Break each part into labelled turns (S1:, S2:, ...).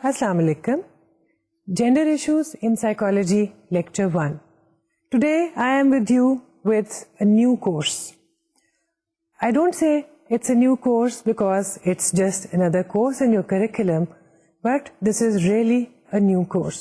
S1: Assalamu alaikum. Gender Issues in Psychology, Lecture 1. Today I am with you with a new course. I don't say it's a new course because it's just another course in your curriculum, but this is really a new course.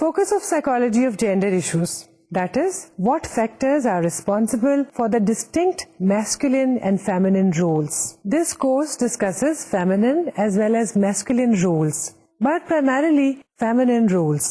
S1: Focus of psychology of gender issues, that is, what factors are responsible for the distinct masculine and feminine roles. This course discusses feminine as well as masculine roles, but primarily feminine roles.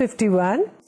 S1: 51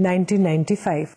S1: 1995.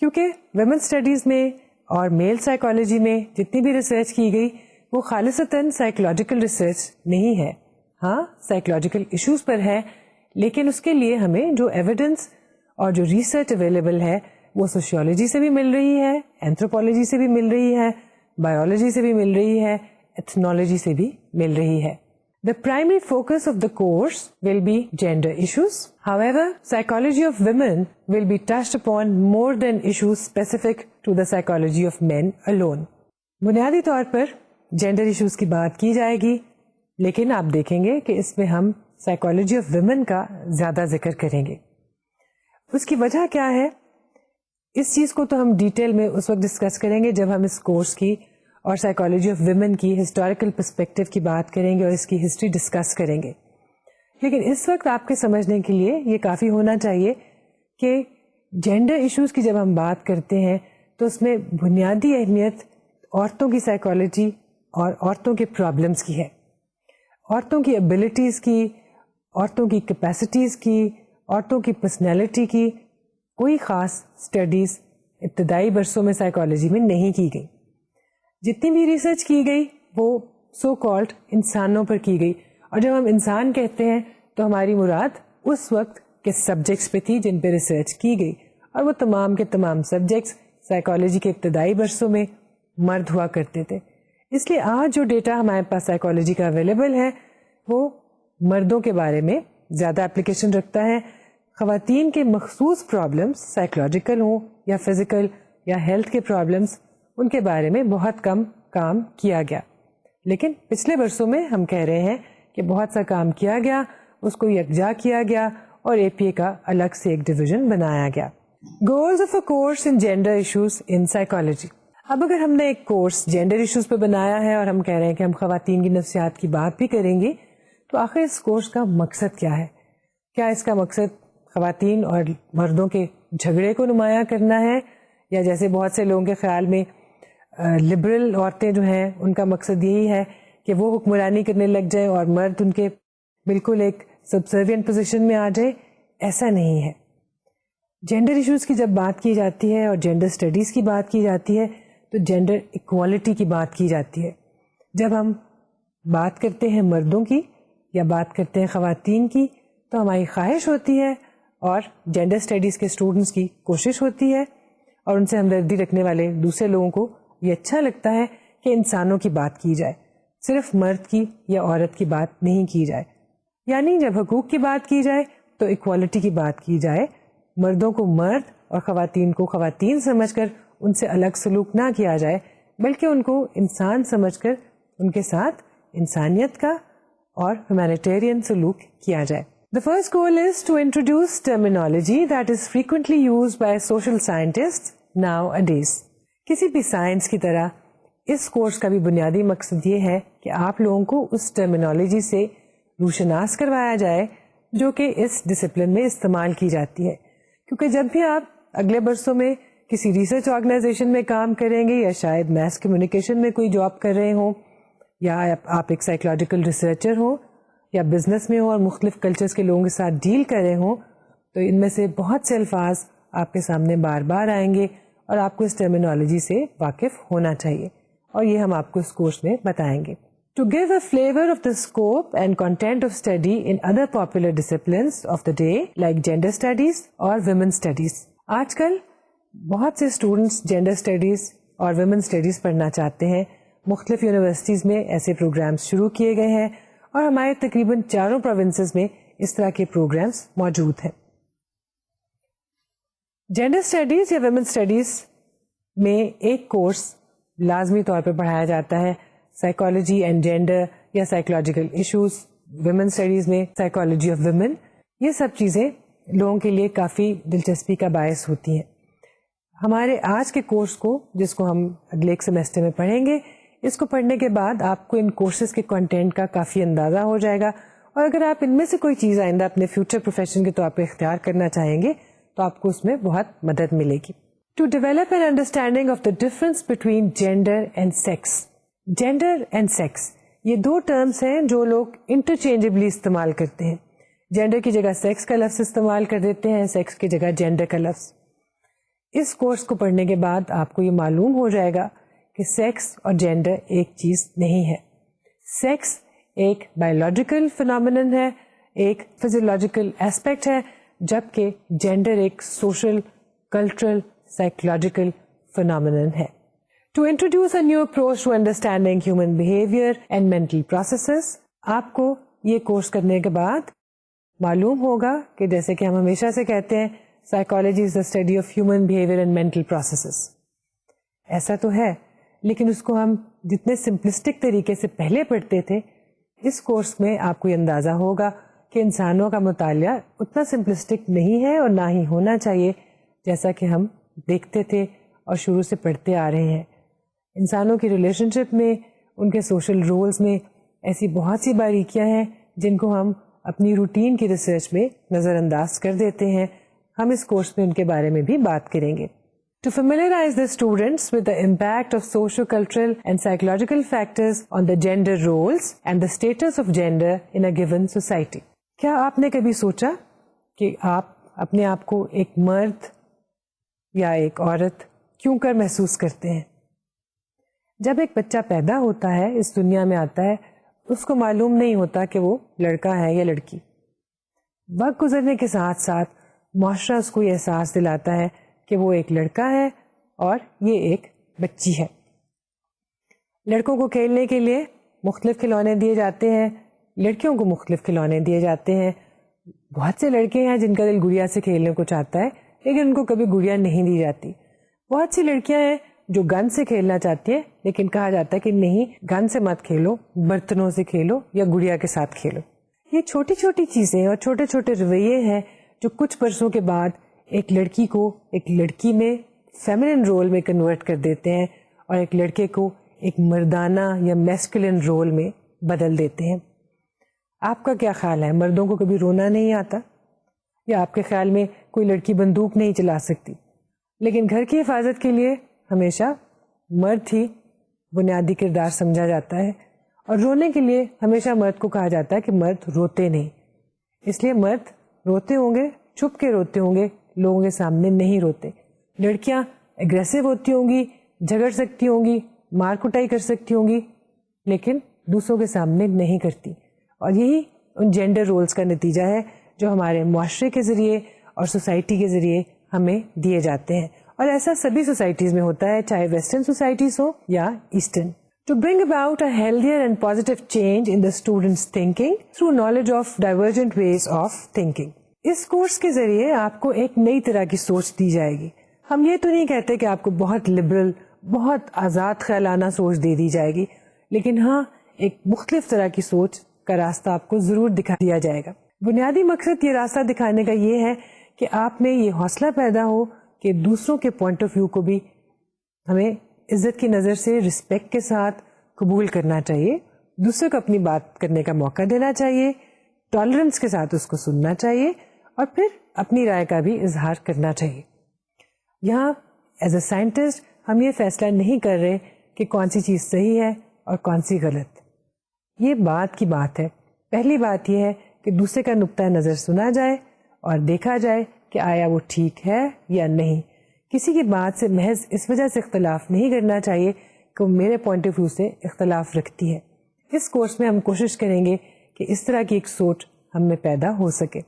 S1: کیونکہ women studies میں اور میل psychology میں جتنی بھی research کی گئی وہ خالصتاً psychological research نہیں ہے. ہاں سائیکولوجیکل ایشوز پر ہے، لیکن اس کے لیے ہمیں جو ایویڈنس اور جو ریسرچ اویلیبل ہے وہ سوشیولوجی سے بھی مل رہی ہے، اینتھروپولوجی سے بھی مل رہی ہے، بایولوجی سے بھی مل رہی ہے، ایتھنالوجی سے بھی مل رہی ہے. The primary focus of the course will be gender issues. However, psychology of women will be touched upon more than issues specific to the psychology of men alone. بنیادی طور پر جینڈر ایشوز کی بات کی جائے گی، لیکن آپ دیکھیں گے کہ اس میں ہم سائیکالوجی آف ویمن کا زیادہ ذکر کریں گے. اس کی وجہ کیا ہے؟ اس چیز کو تو ہم ڈیٹیل میں اس وقت ڈسکس کریں گے جب ہم اس کورس کی اور سائیکالوجی آف ویمن کی ہسٹوریکل پرسپیکٹو کی بات کریں گے اور اس کی ہسٹری ڈسکس کریں گے. لیکن اس وقت آپ کے سمجھنے کے لیے یہ کافی ہونا چاہیے کہ جینڈر ایشوز کی جب ہم بات کرتے ہیں تو اس میں بنیادی اہمیت عورتوں کی سائیکالوجی اور عورتوں کے پرابلمس کی ہے، عورتوں کی ایبلٹیز کی، عورتوں کی کیپیسٹیز کی، عورتوں کی پرسنالٹی کی کوئی خاص اسٹڈیز ابتدائی برسوں میں سائیکالوجی میں نہیں کی گئی. جتنی بھی ریسرچ کی گئی وہ سو کالڈ انسانوں پر کی گئی، اور جب ہم انسان کہتے ہیں تو ہماری مراد اس وقت کے سبجیکٹس پہ تھی جن پہ ریسرچ کی گئی، اور وہ تمام کے تمام سبجیکٹس سائیکالوجی کے ابتدائی برسوں میں مرد ہوا کرتے تھے. اس لیے آج جو ڈیٹا ہمارے پاس سائیکالوجی کا اویلیبل ہے وہ مردوں کے بارے میں زیادہ اپلیکیشن رکھتا ہے. خواتین کے مخصوص پرابلمس سائیکولوجیکل ہوں یا فزیکل یا ہیلتھ کے پرابلمس، ان کے بارے میں بہت کم کام کیا گیا. لیکن پچھلے برسوں میں ہم کہہ رہے ہیں کہ بہت سا کام کیا گیا، اس کو یکجا کیا گیا اور اے پی اے کا الگ سے ایک ڈویژن بنایا گیا. Goals of a course in gender issues in psychology. اب اگر ہم نے ایک کورس جینڈر ایشوز پہ بنایا ہے اور ہم کہہ رہے ہیں کہ ہم خواتین کی نفسیات کی بات بھی کریں گے، تو آخر اس کورس کا مقصد کیا ہے؟ کیا اس کا مقصد خواتین اور مردوں کے جھگڑے کو نمایاں کرنا ہے، یا جیسے بہت سے لوگوں کے خیال میں لبرل عورتیں جو ہیں ان کا مقصد یہی ہے کہ وہ حکمرانی کرنے لگ جائیں اور مرد ان کے بالکل ایک سبسروینٹ پوزیشن میں آ جائے؟ ایسا نہیں ہے. جینڈر ایشوز کی جب بات کی جاتی ہے اور جینڈر اسٹڈیز کی بات کی جاتی ہے تو جینڈر ایکوالٹی کی بات کی جاتی ہے. جب ہم بات کرتے ہیں مردوں کی یا بات کرتے ہیں خواتین کی تو ہماری خواہش ہوتی ہے اور جینڈر اسٹڈیز کے اسٹوڈنٹس کی کوشش ہوتی ہے اور ان سے ہمدردی رکھنے والے دوسرے لوگوں کو یہ اچھا لگتا ہے کہ انسانوں کی بات کی جائے، صرف مرد کی یا عورت کی بات نہیں کی جائے. یعنی جب حقوق کی بات کی جائے تو ایکوالٹی کی بات کی جائے، مردوں کو مرد اور خواتین کو خواتین سمجھ کر ان سے الگ سلوک نہ کیا جائے، بلکہ ان کو انسان سمجھ کر ان کے ساتھ انسانیت کا اور ہیومینیٹیرین سلوک کیا جائے. The first goal is to introduce terminology that is frequently used by social scientists nowadays. کسی بھی سائنس کی طرح اس کورس کا بھی بنیادی مقصد یہ ہے کہ آپ لوگوں کو اس ٹرمینالوجی سے روشناس کروایا جائے جو کہ اس ڈسپلن میں استعمال کی جاتی ہے. کیونکہ جب بھی آپ اگلے برسوں میں کسی ریسرچ آرگنائزیشن میں کام کریں گے یا شاید میس کمیونیکیشن میں کوئی جاب کر رہے ہوں یا آپ ایک سائیکولوجیکل ریسرچر ہوں یا بزنس میں ہوں اور مختلف کلچرز کے لوگوں کے ساتھ ڈیل کر رہے ہوں، تو ان میں سے بہت سے الفاظ آپ کے سامنے بار بار آئیں گے اور آپ کو اس ٹرمینالوجی سے واقف ہونا چاہیے، اور یہ ہم آپ کو اس کورس میں بتائیں گے. To give a flavor of the scope and content of study in other popular disciplines of the day like gender studies اور women studies. آج کل بہت سے اسٹوڈنٹس جینڈر اسٹڈیز اور ویمن اسٹڈیز پڑھنا چاہتے ہیں. مختلف یونیورسٹیز میں ایسے پروگرامز شروع کیے گئے ہیں اور ہمارے تقریباً 4 پروونسز میں اس طرح کے پروگرامز موجود ہیں. جینڈر اسٹڈیز یا ویمن اسٹڈیز میں ایک کورس لازمی طور پر پڑھایا جاتا ہے سائیکالوجی اینڈ جینڈر یا سائیکولوجیکل ایشوز. ویمن اسٹڈیز میں سائیکالوجی آف ویمن. یہ سب چیزیں لوگوں کے لیے کافی دلچسپی کا باعث ہوتی ہیں. ہمارے آج کے کورس کو، جس کو ہم اگلے ایک سیمسٹر میں پڑھیں گے، اس کو پڑھنے کے بعد آپ کو ان کورسز کے کنٹینٹ کا کافی اندازہ ہو جائے گا، اور اگر آپ ان میں سے کوئی چیز آئندہ اپنے فیوچر پروفیشن کے طور پہ اختیار کرنا چاہیں گے تو آپ کو اس میں بہت مدد ملے گی. To develop an understanding of the difference between gender and sex. Gender and sex یہ 2 ٹرمز ہیں جو لوگ انٹرچینجبلی استعمال کرتے ہیں. جینڈر کی جگہ سیکس کا لفظ استعمال کر دیتے ہیں، سیکس کی جگہ جینڈر کا لفظ. اس کورس کو پڑھنے کے بعد آپ کو یہ معلوم ہو جائے گا کہ سیکس اور جینڈر ایک چیز نہیں ہے. سیکس ایک بایولوجیکل فینومینن ہے, ایک فزیولوجیکل ایسپیکٹ ہے, جبکہ جینڈر ایک سوشل, کلچرل, سائیکولوجیکل فینومینن ہے. To introduce a new approach to understanding human behavior and mental processes, آپ کو یہ کورس کرنے کے بعد معلوم ہوگا کہ جیسے کہ ہم ہمیشہ سے کہتے ہیں, psychology is the study of human behaviour and mental processes. ایسا تو ہے, لیکن اس کو ہم جتنے سمپلسٹک طریقے سے پہلے پڑھتے تھے, اس کورس میں آپ کو یہ اندازہ ہوگا کہ انسانوں کا مطالعہ اتنا سمپلسٹک نہیں ہے اور نہ ہی ہونا چاہیے جیسا کہ ہم دیکھتے تھے اور شروع سے پڑھتے آ رہے ہیں. انسانوں کی ریلیشن شپ میں, ان کے سوشل رولز میں ایسی بہت سی باریکیاں ہیں جن کو ہم اپنی روٹین کی ریسرچ میں نظر انداز کر دیتے ہیں. ہم اس کورس میں ان کے بارے میں بھی بات کریں گے. To familiarize the students with the impact of socio-cultural and psychological factors on the gender roles and the status of gender in a given society. کیا آپ نے کبھی سوچا کہ آپ اپنے آپ کو ایک مرد یا ایک عورت کیوں کر محسوس کرتے ہیں؟ جب ایک بچہ پیدا ہوتا ہے, اس دنیا میں آتا ہے, اس کو معلوم نہیں ہوتا کہ وہ لڑکا ہے یا لڑکی. وقت گزرنے کے ساتھ ساتھ معاشرہ اس کو یہ احساس دلاتا ہے کہ وہ ایک لڑکا ہے اور یہ ایک بچی ہے. لڑکوں کو کھیلنے کے لیے مختلف کھلونے دیے جاتے ہیں, لڑکیوں کو مختلف کھلونے دیے جاتے ہیں. بہت سے لڑکے ہیں جن کا دل گڑیا سے کھیلنے کو چاہتا ہے, لیکن ان کو کبھی گڑیا نہیں دی جاتی. بہت سی لڑکیاں ہیں جو گن سے کھیلنا چاہتی ہیں, لیکن کہا جاتا ہے کہ نہیں, گن سے مت کھیلو, برتنوں سے کھیلو یا گڑیا کے ساتھ کھیلو. یہ چھوٹی چھوٹی چیزیں اور چھوٹے چھوٹے رویے ہیں جو کچھ برسوں کے بعد ایک لڑکی کو ایک لڑکی میں فیمنن رول میں کنورٹ کر دیتے ہیں اور ایک لڑکے کو ایک مردانہ یا میسکولن رول میں بدل دیتے ہیں. آپ کا کیا خیال ہے, مردوں کو کبھی رونا نہیں آتا؟ یا آپ کے خیال میں کوئی لڑکی بندوق نہیں چلا سکتی؟ لیکن گھر کی حفاظت کے لیے ہمیشہ مرد ہی بنیادی کردار سمجھا جاتا ہے, اور رونے کے لیے ہمیشہ مرد کو کہا جاتا ہے کہ مرد روتے نہیں. اس لیے مرد روتے ہوں گے, چھپ کے روتے ہوں گے, لوگوں کے سامنے نہیں روتے. لڑکیاں اگریسو ہوتی ہوں گی, جھگڑ سکتی ہوں گی, مار کٹائی کر سکتی ہوں گی, لیکن دوسروں کے سامنے نہیں کرتی. اور یہی ان جینڈر رولز کا نتیجہ ہے جو ہمارے معاشرے کے ذریعے اور سوسائٹی کے ذریعے ہمیں دیے جاتے ہیں. اور ایسا سبھی سوسائٹیز میں ہوتا ہے, چاہے ویسٹرن سوسائٹیز ہو یا eastern. To bring about a healthier and positive change in the students' thinking through knowledge of divergent ways of thinking. اس کورس کے ذریعے آپ کو ایک نئی طرح کی سوچ دی جائے گی. ہم یہ تو نہیں کہتے کہ آپ کو بہت لبرل, بہت آزاد خیالانہ سوچ دے دی جائے گی, لیکن ہاں ایک مختلف طرح کی سوچ کا راستہ آپ کو ضرور دکھا دیا جائے گا. بنیادی مقصد یہ راستہ دکھانے کا یہ ہے کہ آپ میں یہ حوصلہ پیدا ہو کہ دوسروں کے پوائنٹ آف ویو کو بھی ہمیں عزت کی نظر سے, رسپیکٹ کے ساتھ قبول کرنا چاہیے, دوسرے کو اپنی بات کرنے کا موقع دینا چاہیے, ٹالرنس کے ساتھ اس کو سننا چاہیے, اور پھر اپنی رائے کا بھی اظہار کرنا چاہیے. یہاں ایز اے سائنٹسٹ ہم یہ فیصلہ نہیں کر رہے کہ کون سی چیز صحیح ہے اور کون سی غلط. یہ بات کی بات ہے. پہلی بات یہ ہے کہ دوسرے کا نقطہ نظر سنا جائے اور دیکھا جائے کہ آیا وہ ٹھیک ہے یا نہیں. کسی کی بات سے محض اس وجہ سے اختلاف نہیں کرنا چاہیے کہ وہ میرے پوائنٹ آف ویو سے اختلاف رکھتی ہے. اس کورس میں ہم کوشش کریں گے کہ اس طرح کی ایک سوچ ہم میں پیدا ہو سکے.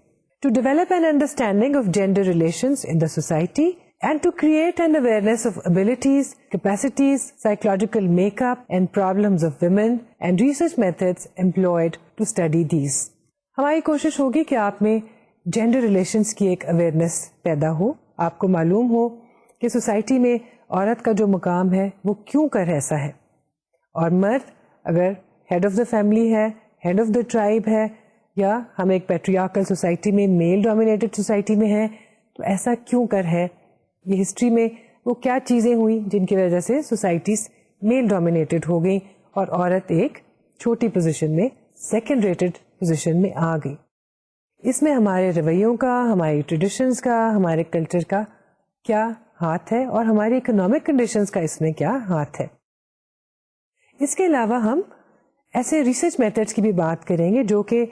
S1: To develop an understanding of gender relations in the society and to create an awareness of abilities, capacities, psychological makeup and problems of women and research methods employed to study these. ہماری کوشش ہوگی کہ آپ میں gender relations کی ایک awareness پیدا ہو, آپ کو معلوم ہو کہ سوسائٹی میں عورت کا جو مقام ہے وہ کیوں کر ایسا ہے, اور مرد اگر ہیڈ آف دا فیملی ہے, ہیڈ آف دا ٹرائب ہے, یا ہم ایک پیٹریارکل سوسائٹی میں, میل ڈومینیٹڈ سوسائٹی میں ہیں, تو ایسا کیوں کر ہے. یہ ہسٹری میں وہ کیا چیزیں ہوئی جن کی وجہ سے سوسائٹیز میل ڈومینیٹڈ ہو گئی اور عورت ایک چھوٹی پوزیشن میں, سیکنڈ ریٹڈ پوزیشن میں آ گئی. اس میں ہمارے رویوں کا, ہماری ٹریڈیشنز کا, ہمارے کلچر کا کیا ہاتھ ہے, اور ہماری اکنامک کنڈیشنز کا اس میں کیا ہاتھ ہے. اس کے علاوہ ہم ایسے ریسرچ میتھڈس کی بھی بات کریں گے جو کہ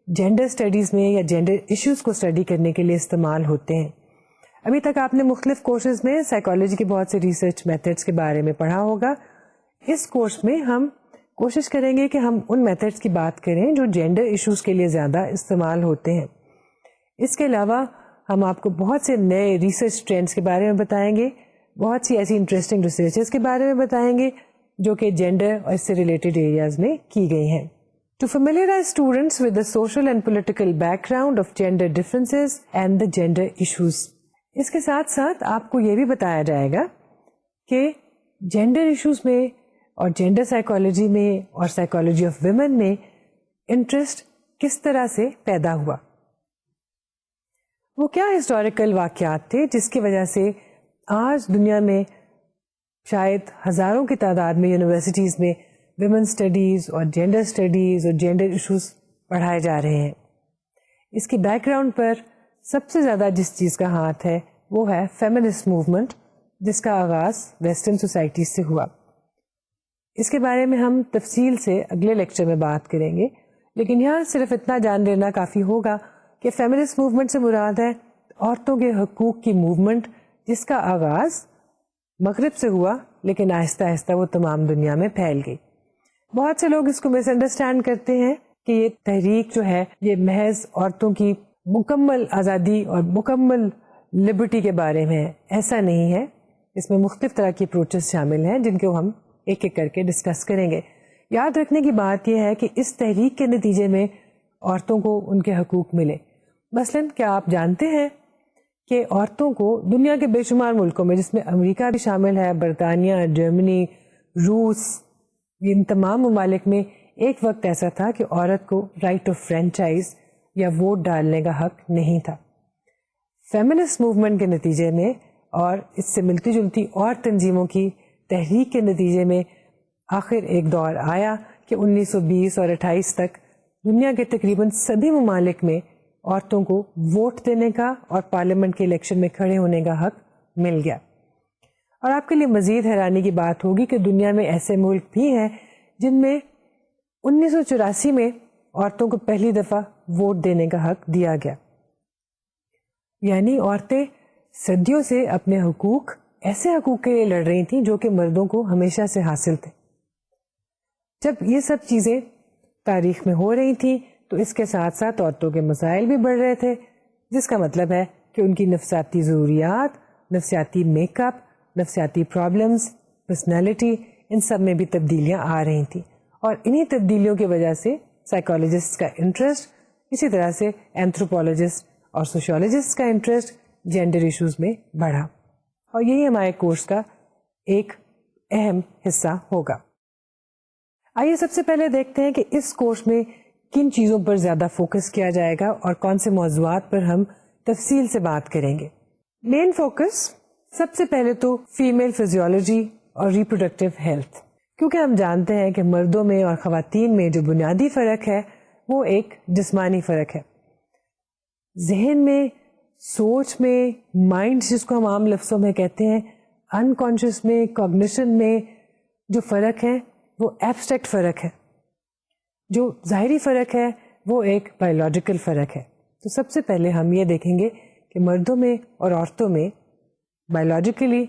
S1: جینڈر اسٹڈیز میں یا جینڈر ایشوز کو اسٹڈی کرنے کے لیے استعمال ہوتے ہیں. ابھی تک آپ نے مختلف کورسز میں سائیکالوجی کے بہت سے ریسرچ میتھڈس کے بارے میں پڑھا ہوگا. اس کورس میں ہم کوشش کریں گے کہ ہم ان میتھڈس کی بات کریں جو جینڈر ایشوز کے لیے زیادہ استعمال ہوتے ہیں. اس کے علاوہ ہم آپ کو بہت سے نئے ریسرچ ٹرینڈس کے بارے میں بتائیں گے, بہت سی ایسی انٹرسٹنگ ریسرچز کے بارے میں بتائیں گے جو کہ جینڈر اور اس سے ریلیٹڈ ایریاز میں کی گئی ہیں. To familiarize students with the social and political background of gender differences and the gender issues. اس کے ساتھ ساتھ آپ کو یہ بھی بتایا جائے گا کہ جینڈر ایشوز میں اور جینڈر سائیکالوجی میں اور سائیکالوجی آف ویمن میں انٹرسٹ کس طرح سے پیدا ہوا. وہ کیا ہسٹوریکل واقعات تھے جس کی وجہ سے آج دنیا میں شاید ہزاروں کی تعداد میں یونیورسٹیز میں ویمن اسٹڈیز اور جینڈر ایشوز پڑھائے جا رہے ہیں. اس کی بیک گراؤنڈ پر سب سے زیادہ جس چیز کا ہاتھ ہے وہ ہے فیمنسٹ موومنٹ, جس کا آغاز ویسٹرن سوسائٹیز سے ہوا. اس کے بارے میں ہم تفصیل سے اگلے لیکچر میں بات کریں گے, لیکن یہاں صرف اتنا جان لینا کافی ہوگا کہ فیمنسٹ موومنٹ سے مراد ہے عورتوں کے حقوق کی موومنٹ, جس کا آغاز مغرب سے ہوا لیکن آہستہ آہستہ وہ تمام دنیا میں پھیل گئی. بہت سے لوگ اس کو مس انڈرسٹینڈ کرتے ہیں کہ یہ تحریک جو ہے یہ محض عورتوں کی مکمل آزادی اور مکمل لبرٹی کے بارے میں ہے. ایسا نہیں ہے, اس میں مختلف طرح کی اپروچز شامل ہیں جن کو ہم ایک ایک کر کے ڈسکس کریں گے. یاد رکھنے کی بات یہ ہے کہ اس تحریک کے نتیجے میں عورتوں کو ان کے حقوق ملے. مثلاً کیا آپ جانتے ہیں کہ عورتوں کو دنیا کے بے شمار ملکوں میں, جس میں امریکہ بھی شامل ہے, برطانیہ, جرمنی, روس, ان تمام ممالک میں ایک وقت ایسا تھا کہ عورت کو رائٹ آف فرینچائز یا ووٹ ڈالنے کا حق نہیں تھا. فیمنسٹ موومنٹ کے نتیجے میں اور اس سے ملتی جلتی اور تنظیموں کی تحریک کے نتیجے میں آخر ایک دور آیا کہ 1920 اور 28 تک دنیا کے تقریباً سبھی ممالک میں عورتوں کو ووٹ دینے کا اور پارلیمنٹ کے الیکشن میں کھڑے ہونے کا حق مل گیا. اور آپ کے لیے مزید حیرانی کی بات ہوگی کہ دنیا میں ایسے ملک بھی ہیں جن میں 1984 میں عورتوں کو پہلی دفعہ ووٹ دینے کا حق دیا گیا. یعنی عورتیں صدیوں سے اپنے حقوق, ایسے حقوق کے لیے لڑ رہی تھیں جو کہ مردوں کو ہمیشہ سے حاصل تھے. جب یہ سب چیزیں تاریخ میں ہو رہی تھیں تو اس کے ساتھ ساتھ عورتوں کے مسائل بھی بڑھ رہے تھے, جس کا مطلب ہے کہ ان کی نفسیاتی ضروریات, نفسیاتی میک اپ, نفسیاتی پرابلمز, پرسنالٹی, ان سب میں بھی تبدیلیاں آ رہی تھیں. اور انہی تبدیلیوں کی وجہ سے سائیکالوجسٹ کا انٹرسٹ, اسی طرح سے اینتھروپولوجسٹ اور سوشیولوجسٹ کا انٹرسٹ جینڈر ایشوز میں بڑھا. اور یہی ہمارے کورس کا ایک اہم حصہ ہوگا. آئیے سب سے پہلے دیکھتے ہیں کہ اس کورس میں کن چیزوں پر زیادہ فوکس کیا جائے گا اور کون سے موضوعات پر ہم تفصیل سے بات کریں گے. مین فوکس سب سے پہلے تو فیمیل فزیولوجی اور ریپروڈکٹیو ہیلتھ, کیونکہ ہم جانتے ہیں کہ مردوں میں اور خواتین میں جو بنیادی فرق ہے وہ ایک جسمانی فرق ہے. ذہن میں, سوچ میں, مائنڈ جس کو ہم عام لفظوں میں کہتے ہیں, انکانشیس میں, کوگنیشن میں جو فرق ہے وہ ایبسٹریکٹ فرق ہے. جو ظاہری فرق ہے وہ ایک بایولوجیکل فرق ہے. تو سب سے پہلے ہم یہ دیکھیں گے کہ مردوں میں اور عورتوں میں بایولوجیکلی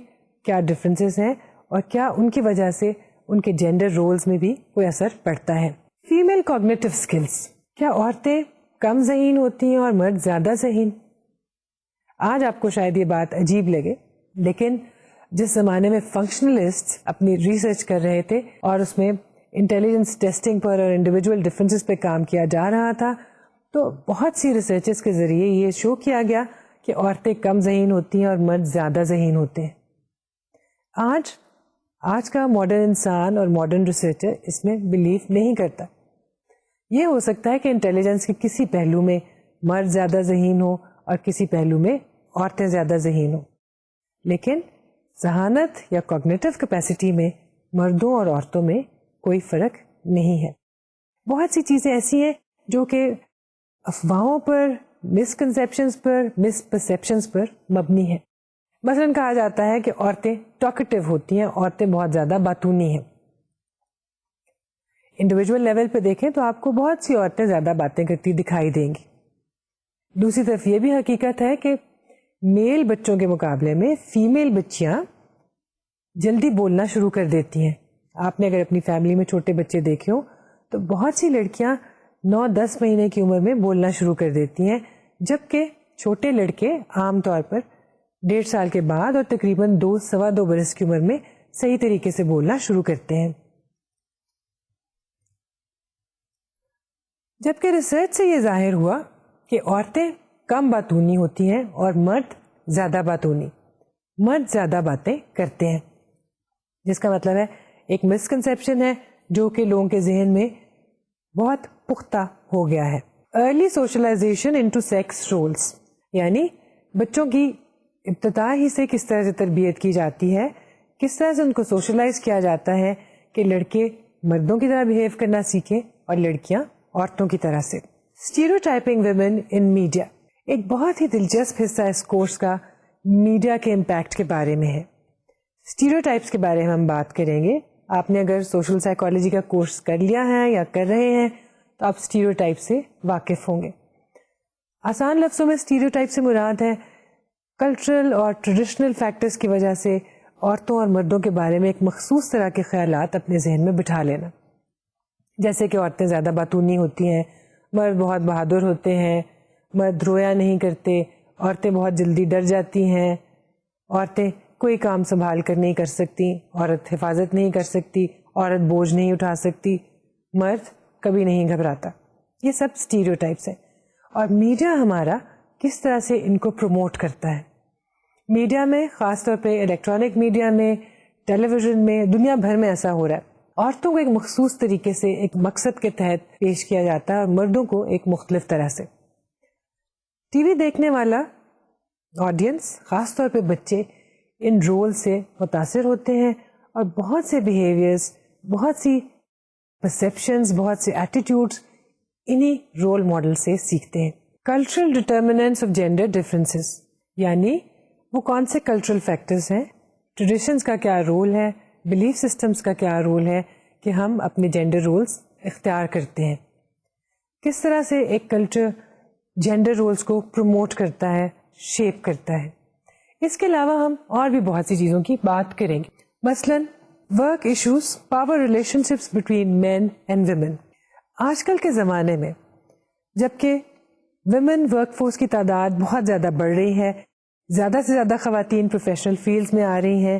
S1: کیا ڈفرینسز ہیں اور کیا ان کی وجہ سے ان کے جینڈر رولز میں بھی کوئی اثر پڑتا ہے. فیمیل کوگنیٹو اسکلس, کیا عورتیں کم ذہین ہوتی ہیں اور مرد زیادہ ذہین؟ آج آپ کو شاید یہ بات عجیب لگے, لیکن جس زمانے میں فنکشنلسٹ اپنی ریسرچ کر رہے تھے اور اس میں انٹیلیجنس ٹیسٹنگ پر اور انڈیویجول ڈفرینسز پہ کام کیا جا رہا تھا, تو بہت سی ریسرچز کے ذریعے یہ شو کیا گیا کہ عورتیں کم ذہین ہوتی ہیں اور مرد زیادہ ذہین ہوتے ہیں. آج کا ماڈرن انسان اور ماڈرن ریسرچر اس میں بلیو نہیں کرتا. یہ ہو سکتا ہے کہ انٹیلیجنس کے کسی پہلو میں مرد زیادہ ذہین ہو اور کسی پہلو میں عورتیں زیادہ ذہین ہوں, لیکن ذہانت یا کوگنیٹو کیپیسٹی میں مردوں اور عورتوں میں کوئی فرق نہیں ہے. بہت سی چیزیں ایسی ہیں جو کہ افواہوں پر, مسکنسیپشنز پر, مس پرسیپشنز پر مبنی ہے. مثلاً کہا جاتا ہے کہ عورتیں ٹاکٹیو ہوتی ہیں, عورتیں بہت زیادہ باتونی ہیں. انڈیویجول لیول پہ دیکھیں تو آپ کو بہت سی عورتیں زیادہ باتیں کرتی دکھائی دیں گی. دوسری طرف یہ بھی حقیقت ہے کہ میل بچوں کے مقابلے میں فیمیل بچیاں جلدی بولنا شروع کر دیتی ہیں. آپ نے اگر اپنی فیملی میں چھوٹے بچے دیکھے ہوں تو بہت سی لڑکیاں 9-10 مہینے کی عمر میں بولنا شروع کر دیتی ہیں، جبکہ چھوٹے لڑکے عام طور پر 1.5 سال کے بعد اور تقریباً 2-2.25 برس کی عمر میں صحیح طریقے سے بولنا شروع کرتے ہیں. جبکہ ریسرچ سے یہ ظاہر ہوا کہ عورتیں کم باتونی ہوتی ہیں اور مرد زیادہ باتونی. مرد زیادہ باتیں کرتے ہیں، جس کا مطلب ہے ایک مسکنسیپشن ہے جو کہ لوگوں کے ذہن میں بہت پختہ ہو گیا ہے. Early socialization into sex roles, یعنی بچوں کی ابتدا ہی سے کس طرح سے تربیت کی جاتی ہے، کس طرح سے ان کو سوشلائز کیا جاتا ہے کہ لڑکے مردوں کی طرح بہیو کرنا سیکھیں اور لڑکیاں عورتوں کی طرح سے. اسٹیریوٹائپنگ ویمن ان میڈیا، ایک بہت ہی دلچسپ حصہ اس کورس کا میڈیا کے امپیکٹ کے بارے میں ہے. اسٹیریوٹائپس کے بارے میں ہم بات کریں گے. آپ نے اگر سوشل سائیکالوجی کا کورس کر لیا ہے یا کر رہے ہیں تو آپ اسٹیریوٹائپ سے واقف ہوں گے. آسان لفظوں میں اسٹیریوٹائپ سے مراد ہے کلچرل اور ٹریڈیشنل فیکٹرز کی وجہ سے عورتوں اور مردوں کے بارے میں ایک مخصوص طرح کے خیالات اپنے ذہن میں بٹھا لینا. جیسے کہ عورتیں زیادہ باتونی ہوتی ہیں، مرد بہت بہادر ہوتے ہیں، مرد رویا نہیں کرتے، عورتیں بہت جلدی ڈر جاتی ہیں، عورتیں کوئی کام سنبھال کر نہیں کر سکتی، عورت حفاظت نہیں کر سکتی، عورت بوجھ نہیں اٹھا سکتی، مرد کبھی نہیں گھبراتا. یہ سب اسٹیریوٹائپس ہیں. اور میڈیا ہمارا کس طرح سے ان کو پروموٹ کرتا ہے. میڈیا میں، خاص طور پہ الیکٹرانک میڈیا میں، ٹیلی ویژن میں، دنیا بھر میں ایسا ہو رہا ہے. عورتوں کو ایک مخصوص طریقے سے ایک مقصد کے تحت پیش کیا جاتا ہے اور مردوں کو ایک مختلف طرح سے. ٹی وی دیکھنے والا آڈینس، خاص طور پہ بچے، ان رول سے متاثر ہوتے ہیں اور بہت سے بیہیویئرز، بہت سی پرسیپشنز، بہت سے ایٹیٹیوڈز انہی رول ماڈل سے سیکھتے ہیں. Cultural determinants of gender differences, یعنی وہ کون سے کلچرل فیکٹرز ہیں، ٹریڈیشنز کا کیا رول ہے، بلیف سسٹمز کا کیا رول ہے کہ ہم اپنے جینڈر رولز اختیار کرتے ہیں. کس طرح سے ایک کلچر جینڈر رولز کو پروموٹ کرتا ہے، شیپ کرتا ہے. اس کے علاوہ ہم اور بھی بہت سی چیزوں کی بات کریں گے. مثلاً work issues, power relationships between men and women. آج کل کے زمانے میں جبکہ ویمن ورک فورس کی تعداد بہت زیادہ بڑھ رہی ہے، زیادہ سے زیادہ خواتین پروفیشنل فیلڈز میں آ رہی ہیں،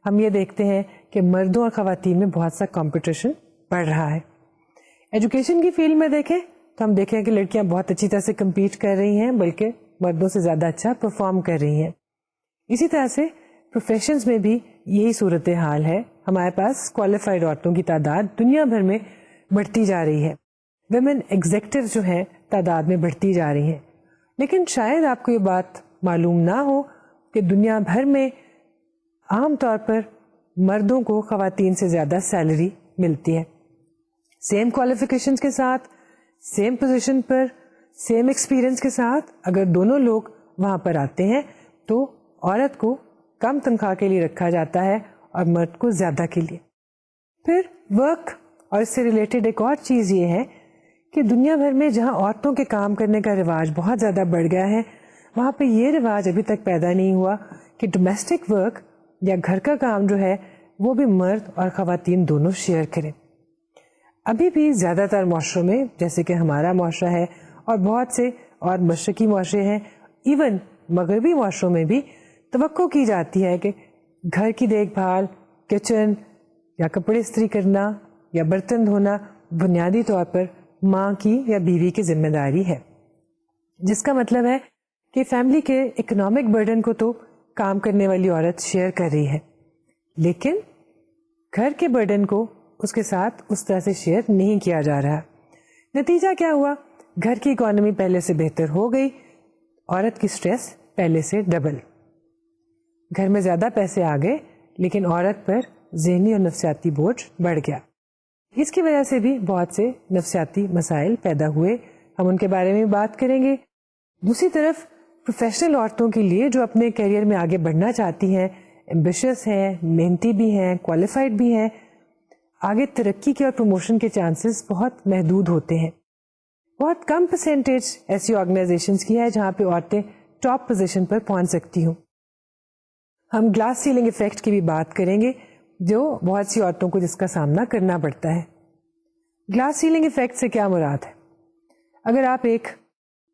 S1: ہم یہ دیکھتے ہیں کہ مردوں اور خواتین میں بہت سا کمپٹیشن بڑھ رہا ہے. ایجوکیشن کی فیلڈ میں دیکھیں تو ہم دیکھیں کہ لڑکیاں بہت اچھی طرح سے کمپیٹ کر رہی ہیں، بلکہ مردوں سے زیادہ اچھا پرفارم کر رہی ہیں. اسی طرح سے پروفیشنز میں بھی یہی صورتحال ہے. ہمارے پاس کوالیفائڈ عورتوں کی تعداد دنیا بھر میں بڑھتی جا رہی ہے. ویمن ایگزیکٹو جو ہیں تعداد میں بڑھتی جا رہی ہیں. لیکن شاید آپ کو یہ بات معلوم نہ ہو کہ دنیا بھر میں عام طور پر مردوں کو خواتین سے زیادہ سیلری ملتی ہے. سیم کوالیفیکیشنز کے ساتھ، سیم پوزیشن پر، سیم ایکسپیرئنس کے ساتھ اگر دونوں لوگ وہاں پر آتے ہیں تو عورت کو کم تنخواہ کے لیے رکھا جاتا ہے اور مرد کو زیادہ کے لیے. پھر ورک اور اس سے ریلیٹڈ ایک اور چیز یہ ہے کہ دنیا بھر میں جہاں عورتوں کے کام کرنے کا رواج بہت زیادہ بڑھ گیا ہے، وہاں پہ یہ رواج ابھی تک پیدا نہیں ہوا کہ ڈومیسٹک ورک یا گھر کا کام جو ہے وہ بھی مرد اور خواتین دونوں شیئر کریں. ابھی بھی زیادہ تر معاشروں میں، جیسے کہ ہمارا معاشرہ ہے اور بہت سے اور مشرقی معاشرے ہیں، ایون مغربی معاشروں میں بھی توقع کی جاتی ہے کہ گھر کی دیکھ بھال، کچن یا کپڑے استری کرنا یا برتن دھونا بنیادی طور پر ماں کی یا بیوی کی ذمہ داری ہے. جس کا مطلب ہے کہ فیملی کے اکنامک برڈن کو تو کام کرنے والی عورت شیئر کر رہی ہے، لیکن گھر کے برڈن کو اس کے ساتھ اس طرح سے شیئر نہیں کیا جا رہا. نتیجہ کیا ہوا؟ گھر کی اکانومی پہلے سے بہتر ہو گئی، عورت کی سٹریس پہلے سے ڈبل. گھر میں زیادہ پیسے آ گئے لیکن عورت پر ذہنی اور نفسیاتی بوجھ بڑھ گیا. اس کی وجہ سے بھی بہت سے نفسیاتی مسائل پیدا ہوئے، ہم ان کے بارے میں بات کریں گے. دوسری طرف پروفیشنل عورتوں کے لیے جو اپنے کیریئر میں آگے بڑھنا چاہتی ہیں، ایمبیشس ہیں، محنتی بھی ہیں، کوالیفائڈ بھی ہیں، آگے ترقی کے اور پروموشن کے چانسز بہت محدود ہوتے ہیں. بہت کم پرسنٹیج ایسی آرگنائزیشنز کی ہے جہاں پہ عورتیں ٹاپ پوزیشن پر پہنچ سکتی ہوں. ہم گلاس سیلنگ افیکٹ کی بھی بات کریں گے جو بہت سی عورتوں کو جس کا سامنا کرنا پڑتا ہے. گلاس سیلنگ افیکٹ سے کیا مراد ہے؟ اگر آپ ایک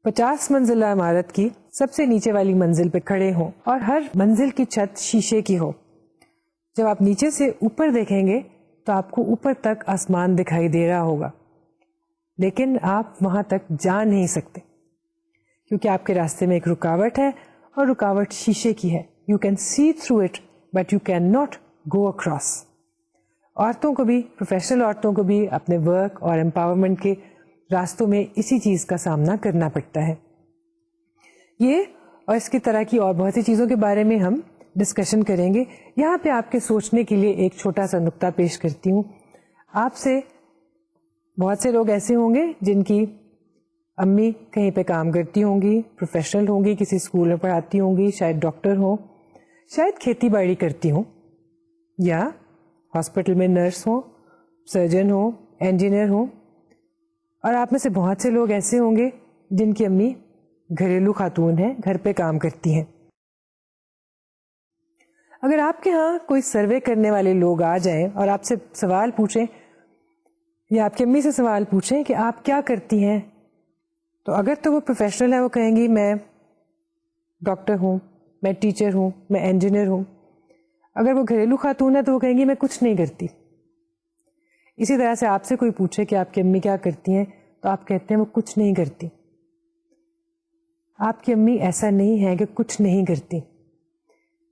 S1: 50 منزلہ عمارت کی سب سے نیچے والی منزل پہ کھڑے ہوں اور ہر منزل کی چھت شیشے کی ہو، جب آپ نیچے سے اوپر دیکھیں گے تو آپ کو اوپر تک آسمان دکھائی دے رہا ہوگا، لیکن آپ وہاں تک جا نہیں سکتے کیونکہ آپ کے راستے میں ایک رکاوٹ ہے اور رکاوٹ شیشے کی ہے. You can see through it but you can not go across. عورتوں کو بھی، پروفیشنل عورتوں کو بھی اپنے ورک اور امپاورمنٹ کے راستوں میں اسی چیز کا سامنا کرنا پڑتا ہے. یہ اور اس کی طرح کی اور بہت سی چیزوں کے بارے میں ہم ڈسکشن کریں گے. یہاں پہ آپ کے سوچنے کے لیے ایک چھوٹا سا نقطہ پیش کرتی ہوں. آپ سے بہت سے لوگ ایسے ہوں گے جن کی امی کہیں پہ کام کرتی ہوں گی، پروفیشنل ہوں گی، کسی اسکول میں پڑھاتی ہوں گی، شاید ڈاکٹر ہوں، شاید کھیتی باڑی کرتی ہوں، یا ہاسپٹل میں نرس ہوں، سرجن ہوں، انجینئر ہوں. اور آپ میں سے بہت سے لوگ ایسے ہوں گے جن کی امی گھریلو خاتون ہیں، گھر پہ کام کرتی ہیں. اگر آپ کے ہاں کوئی سروے کرنے والے لوگ آ جائیں اور آپ سے سوال پوچھیں یا آپ کی امی سے سوال پوچھیں کہ آپ کیا کرتی ہیں، تو اگر تو وہ پروفیشنل ہے وہ کہیں گی میں ڈاکٹر ہوں، میں ٹیچر ہوں، میں انجینئر ہوں. اگر وہ گھریلو خاتون ہے تو وہ کہیں گی میں کچھ نہیں کرتی. اسی طرح سے آپ سے کوئی پوچھے کہ آپ کی امی کیا کرتی ہیں تو آپ کہتے ہیں وہ کچھ نہیں کرتی. آپ کی امی ایسا نہیں ہے کہ کچھ نہیں کرتی،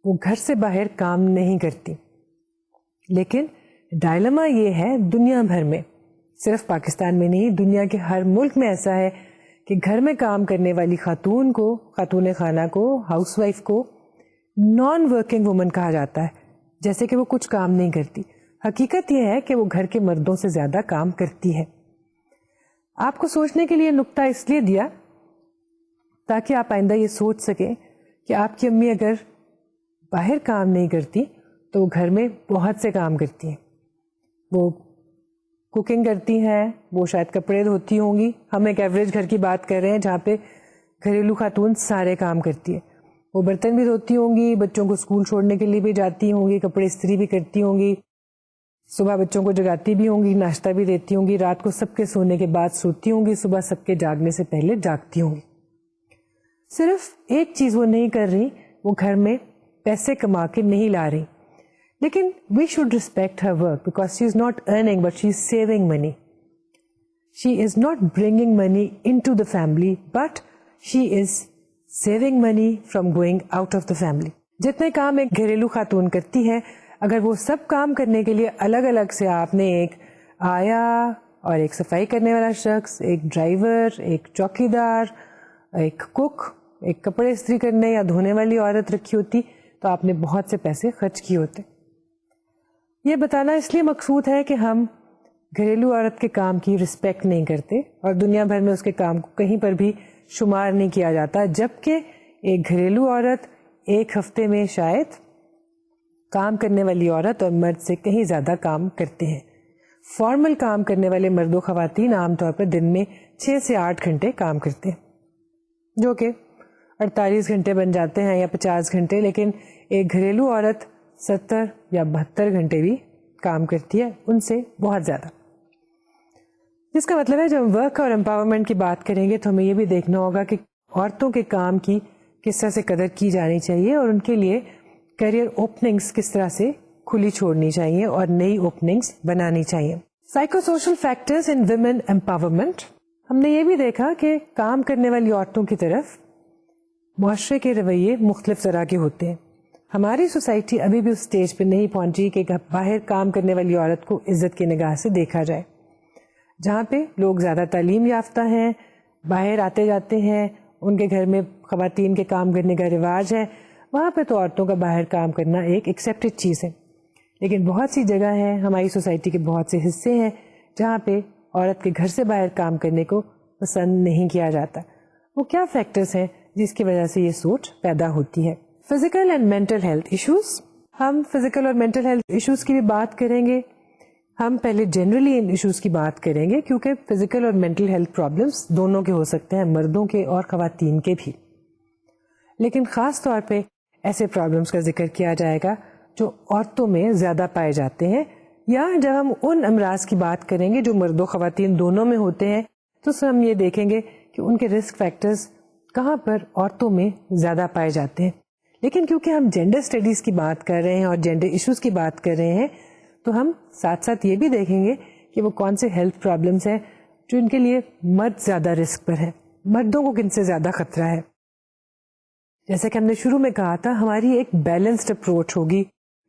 S1: وہ گھر سے باہر کام نہیں کرتی. لیکن ڈائلما یہ ہے دنیا بھر میں، صرف پاکستان میں نہیں، دنیا کے ہر ملک میں ایسا ہے کہ گھر میں کام کرنے والی خاتون کو، خاتون خانہ کو، ہاؤس وائف کو نان ورکنگ وومن کہا جاتا ہے، جیسے کہ وہ کچھ کام نہیں کرتی. حقیقت یہ ہے کہ وہ گھر کے مردوں سے زیادہ کام کرتی ہے. آپ کو سوچنے کے لیے نقطہ اس لیے دیا تاکہ آپ آئندہ یہ سوچ سکیں کہ آپ کی امی اگر باہر کام نہیں کرتی تو وہ گھر میں بہت سے کام کرتی ہیں. وہ کوکنگ کرتی ہیں، وہ شاید کپڑے دھوتی ہوں گی. ہم ایک ایوریج گھر کی بات کر رہے ہیں جہاں پہ گھریلو خاتون سارے کام کرتی ہے. وہ برتن بھی دھوتی ہوں گی، بچوں کو اسکول چھوڑنے کے لیے بھی جاتی ہوں گی، کپڑے استری بھی کرتی ہوں گی، صبح بچوں کو جگاتی بھی ہوں گی، ناشتہ بھی دیتی ہوں گی، رات کو سب کے سونے کے بعد سوتی ہوں گی، صبح سب کے جاگنے سے پہلے جاگتی ہوں گی. صرف ایک چیز وہ نہیں کر رہی، وہ گھر میں پیسے کما کے نہیں لا رہی. لیکن we should respect her work because she is not earning but she is saving money. She is not bringing money into the family but she is saving money from going out of the family. جتنے کام ایک گھریلو خاتون کرتی ہے، اگر وہ سب کام کرنے کے لیے الگ الگ سے آپ نے ایک آیا اور ایک صفائی کرنے والا شخص، ایک ڈرائیور، ایک چوکی دار، ایک کک، ایک کپڑے استری کرنے یا دھونے والی عورت رکھی ہوتی تو آپ نے بہت سے پیسے خرچ کیے ہوتے. یہ بتانا اس لیے مقصود ہے کہ ہم گھریلو عورت کے کام کی رسپیکٹ نہیں کرتے اور دنیا بھر میں اس کے کام کو کہیں پر بھی شمار نہیں کیا جاتا، جبکہ ایک گھریلو عورت ایک ہفتے میں شاید کام کرنے والی عورت اور مرد سے کہیں زیادہ کام کرتے ہیں. فارمل کام کرنے والے مرد و خواتین عام طور پر دن میں 6 سے 8 گھنٹے کام کرتے ہیں، جو کہ 48 گھنٹے بن جاتے ہیں یا 50 گھنٹے. لیکن ایک گھریلو عورت 70 یا 72 گھنٹے بھی کام کرتی ہے، ان سے بہت زیادہ. جس کا مطلب ہے جب ہم ورک اور امپاورمنٹ کی بات کریں گے تو ہمیں یہ بھی دیکھنا ہوگا کہ عورتوں کے کام کی کس طرح سے قدر کی جانی چاہیے اور ان کے لیے کیریئر اوپننگز کس طرح سے کھلی چھوڑنی چاہیے اور نئی اوپننگز بنانی چاہیے. Psycho social factors in women empowerment. ہم نے یہ بھی دیکھا کہ کام کرنے والی عورتوں کی طرف معاشرے کے رویے مختلف طرح کے ہوتے ہیں. ہماری سوسائٹی ابھی بھی اس سٹیج پہ نہیں پہنچی کہ باہر کام کرنے والی عورت کو عزت کی نگاہ سے دیکھا جائے. جہاں پہ لوگ زیادہ تعلیم یافتہ ہیں، باہر آتے جاتے ہیں، ان کے گھر میں خواتین کے کام کرنے کا رواج ہے، وہاں پہ تو عورتوں کا باہر کام کرنا ایک ایکسیپٹڈ چیز ہے. لیکن بہت سی جگہ ہیں، ہماری سوسائٹی کے بہت سے حصے ہیں جہاں پہ عورت کے گھر سے باہر کام کرنے کو پسند نہیں کیا جاتا. وہ کیا فیکٹرز ہیں جس کی وجہ سے یہ سوچ پیدا ہوتی ہے؟ Physical and mental health issues. ہم فزیکل اور مینٹل ہیلتھ ایشوز کی بھی بات کریں گے. ہم پہلے جنرلی ان ایشوز کی بات کریں گے کیونکہ فزیکل اور مینٹل ہیلتھ پرابلمس دونوں کے ہو سکتے ہیں، مردوں کے اور خواتین کے بھی. لیکن خاص طور پہ ایسے پرابلمس کا ذکر کیا جائے گا جو عورتوں میں زیادہ پائے جاتے ہیں، یا جب ہم ان امراض کی بات کریں گے جو مرد و خواتین دونوں میں ہوتے ہیں تو ہم یہ دیکھیں گے کہ ان کے رسک فیکٹرز کہاں پر عورتوں میں زیادہ پائے جاتے ہیں. لیکن کیونکہ ہم جینڈر اسٹڈیز کی بات کر رہے ہیں اور جینڈر ایشوز کی بات کر رہے ہیں تو ہم ساتھ ساتھ یہ بھی دیکھیں گے کہ وہ کون سے ہیلتھ پرابلمس ہیں جو ان کے لیے مرد زیادہ رسک پر ہے، مردوں کو کن سے زیادہ خطرہ ہے. جیسے کہ ہم نے شروع میں کہا تھا، ہماری ایک بیلنسڈ اپروچ ہوگی،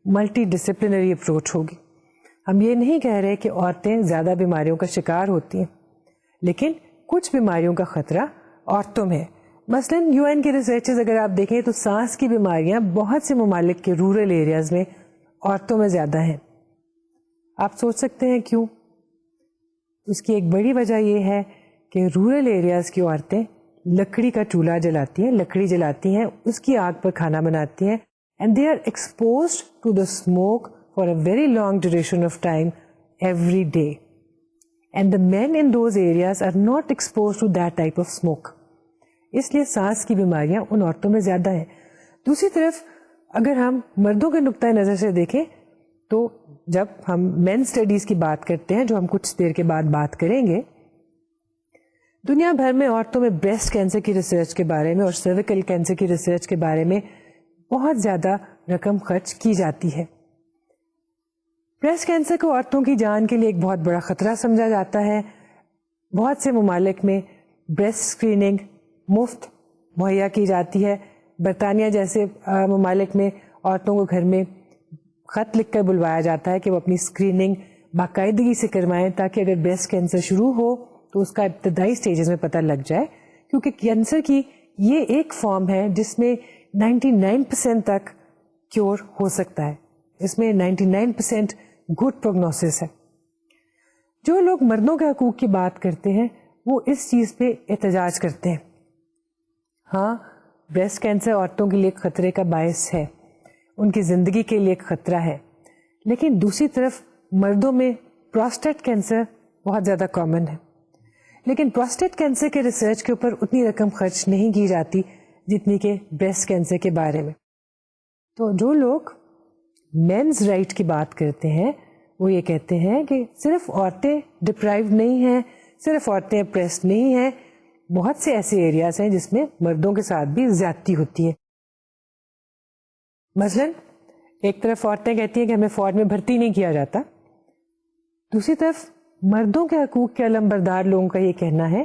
S1: ملٹی ڈسپلنری اپروچ ہوگی. ہم یہ نہیں کہہ رہے کہ عورتیں زیادہ بیماریوں کا شکار ہوتی ہیں، لیکن کچھ بیماریوں کا خطرہ عورتوں میں ہے. مثلا UN کے ریسرچز اگر آپ دیکھیں تو سانس کی بیماریاں بہت سے ممالک کے رورل ایریاز میں عورتوں میں زیادہ ہیں. آپ سوچ سکتے ہیں کیوں؟ اس کی ایک بڑی وجہ یہ ہے کہ رورل ایریاز کی عورتیں لکڑی کا چولہا جلاتی ہیں، لکڑی جلاتی ہیں، اس کی آگ پر کھانا بناتی ہیں، and they are exposed to the smoke for a very long duration of time every day. And the men in those areas are not exposed to that type of smoke. اس لیے سانس کی بیماریاں ان عورتوں میں زیادہ ہیں. دوسری طرف اگر ہم مردوں کے نقطۂ نظر سے دیکھیں تو جب ہم مین اسٹڈیز کی بات کرتے ہیں، جو ہم کچھ دیر کے بعد بات کریں گے، دنیا بھر میں عورتوں میں بریسٹ کینسر کی ریسرچ کے بارے میں اور سرویکل کینسر کی ریسرچ کے بارے میں بہت زیادہ رقم خرچ کی جاتی ہے. بریسٹ کینسر کو عورتوں کی جان کے لیے ایک بہت بڑا خطرہ سمجھا جاتا ہے. بہت سے ممالک میں بریسٹ اسکریننگ مفت مہیا کی جاتی ہے. برطانیہ جیسے ممالک میں عورتوں کو گھر میں خط لکھ کر بلوایا جاتا ہے کہ وہ اپنی اسکریننگ باقاعدگی سے کروائیں تاکہ اگر بریسٹ کینسر شروع ہو تو اس کا ابتدائی سٹیجز میں پتہ لگ جائے، کیونکہ کینسر کی یہ ایک فارم ہے جس میں 99% تک کیور ہو سکتا ہے. اس میں 99% گڈ پروگنوسس ہے. جو لوگ مردوں کے حقوق کی بات کرتے ہیں وہ اس چیز پہ احتجاج کرتے ہیں. ہاں، بریسٹ کینسر عورتوں کے لیے خطرے کا باعث ہے، ان کی زندگی کے لیے ایک خطرہ ہے، لیکن دوسری طرف مردوں میں پروسٹیٹ کینسر بہت زیادہ کامن ہے. لیکن پروسٹیٹ کینسر کے ریسرچ کے اوپر اتنی رقم خرچ نہیں کی جاتی جتنی کہ بریسٹ کینسر کے بارے میں. تو جو لوگ مینز رائٹ کی بات کرتے ہیں وہ یہ کہتے ہیں کہ صرف عورتیں ڈپرائیوڈ نہیں ہیں، صرف عورتیں اپریسڈ نہیں ہیں، بہت سے ایسے ایریاز ہیں جس میں مردوں کے ساتھ بھی زیادتی ہوتی ہے. مثلا ایک طرف عورتیں کہتی ہیں کہ ہمیں فوج میں بھرتی نہیں کیا جاتا، دوسری طرف مردوں کے حقوق کے علمبردار لوگوں کا یہ کہنا ہے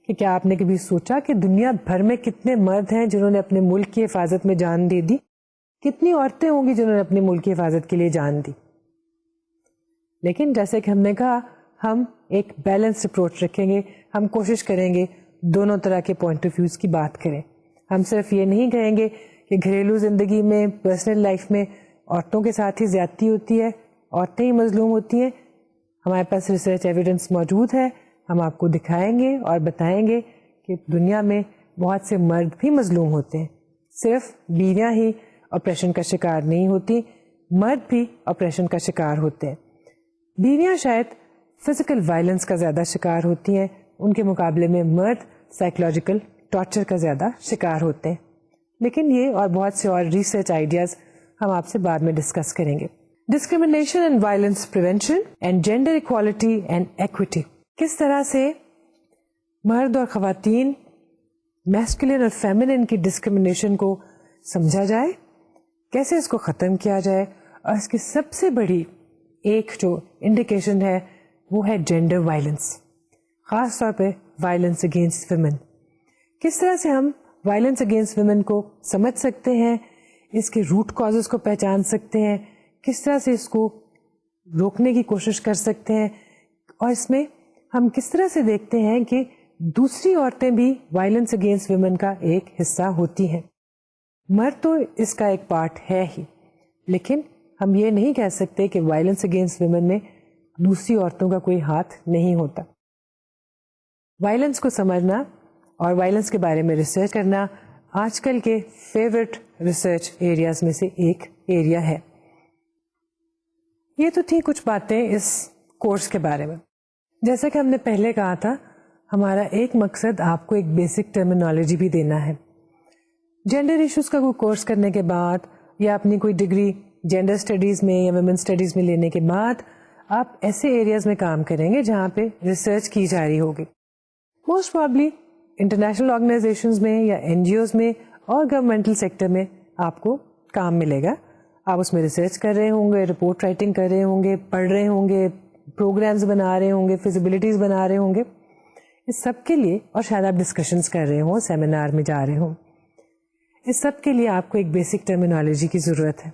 S1: کہ کیا آپ نے کبھی سوچا کہ دنیا بھر میں کتنے مرد ہیں جنہوں نے اپنے ملک کی حفاظت میں جان دے دی، کتنی عورتیں ہوں گی جنہوں نے اپنے ملک کی حفاظت کے لیے جان دی. لیکن جیسے کہ ہم نے کہا، ہم ایک بیلنس اپروچ رکھیں گے، ہم کوشش کریں گے دونوں طرح کے پوائنٹ آف ویوز کی بات کریں. ہم صرف یہ نہیں کہیں گے کہ گھریلو زندگی میں، پرسنل لائف میں عورتوں کے ساتھ ہی زیادتی ہوتی ہے، عورتیں ہی مظلوم ہوتی ہیں. ہمارے پاس ریسرچ ایویڈنس موجود ہے، ہم آپ کو دکھائیں گے اور بتائیں گے کہ دنیا میں بہت سے مرد بھی مظلوم ہوتے ہیں. صرف بیویاں ہی آپریشن کا شکار نہیں ہوتی، مرد بھی آپریشن کا شکار ہوتے ہیں. بیویاں شاید فزیکل وائلنس کا زیادہ شکار ہوتی ہیں، ان کے مقابلے میں مرد سائیکولوجیکل ٹارچر کا زیادہ شکار ہوتے ہیں. لیکن یہ اور بہت سے اور ریسرچ آئیڈیاز ہم آپ سے بعد میں ڈسکس کریں گے. Discrimination and violence prevention and gender equality and equity. کس طرح سے مرد اور خواتین، میسکولین اور فیمنن کی ڈسکریمنیشن کو سمجھا جائے، کیسے اس کو ختم کیا جائے، اور اس کی سب سے بڑی ایک جو انڈیکیشن ہے وہ ہے جینڈر وائلنس، خاص طور پہ وائلنس اگینسٹ ویمن. کس طرح سے ہم وائلنس اگینسٹ ویمن کو سمجھ سکتے ہیں، اس کے روٹ کازز کو پہچان سکتے ہیں، کس طرح سے اس کو روکنے کی کوشش کر سکتے ہیں، اور اس میں ہم کس طرح سے دیکھتے ہیں کہ دوسری عورتیں بھی وائلنس اگینسٹ ویمن کا ایک حصہ ہوتی ہیں. مرد تو اس کا ایک پارٹ ہے ہی، لیکن ہم یہ نہیں کہہ سکتے کہ وائلنس اگینسٹ ویمن میں دوسری عورتوں کا کوئی ہاتھ نہیں ہوتا. وائلنس کو سمجھنا اور وائلنس کے بارے میں ریسرچ کرنا آج کل کے فیورٹ ریسرچ ایریاز میں سے ایک ایریا ہے. یہ تو تھی کچھ باتیں اس کورس کے بارے میں. جیسا کہ ہم نے پہلے کہا تھا، ہمارا ایک مقصد آپ کو ایک بیسک ٹرمینالوجی بھی دینا ہے. جینڈر ایشوز کا کوئی کورس کرنے کے بعد یا اپنی کوئی ڈگری جینڈر اسٹڈیز میں یا ویمن اسٹڈیز میں لینے کے بعد آپ ایسے ایریاز میں کام کریں گے جہاں پہ ریسرچ کی جا رہی ہوگی. موسٹ پرابلی انٹرنیشنل آرگنائزیشنز میں یا این جی اوز میں اور گورنمنٹل سیکٹر میں آپ کو کام ملے گا. آپ اس میں ریسرچ کر رہے ہوں گے, رپورٹ رائٹنگ کر رہے ہوں گے, پڑھ رہے ہوں گے, پروگرامز بنا رہے ہوں گے, فیزیبلٹیز بنا رہے ہوں گے. اس سب کے لیے, اور شاید آپ ڈسکشنز کر رہے ہوں, سیمینار میں جا رہے ہوں, اس سب کے لیے آپ کو ایک بیسک ٹرمینالوجی کی ضرورت ہے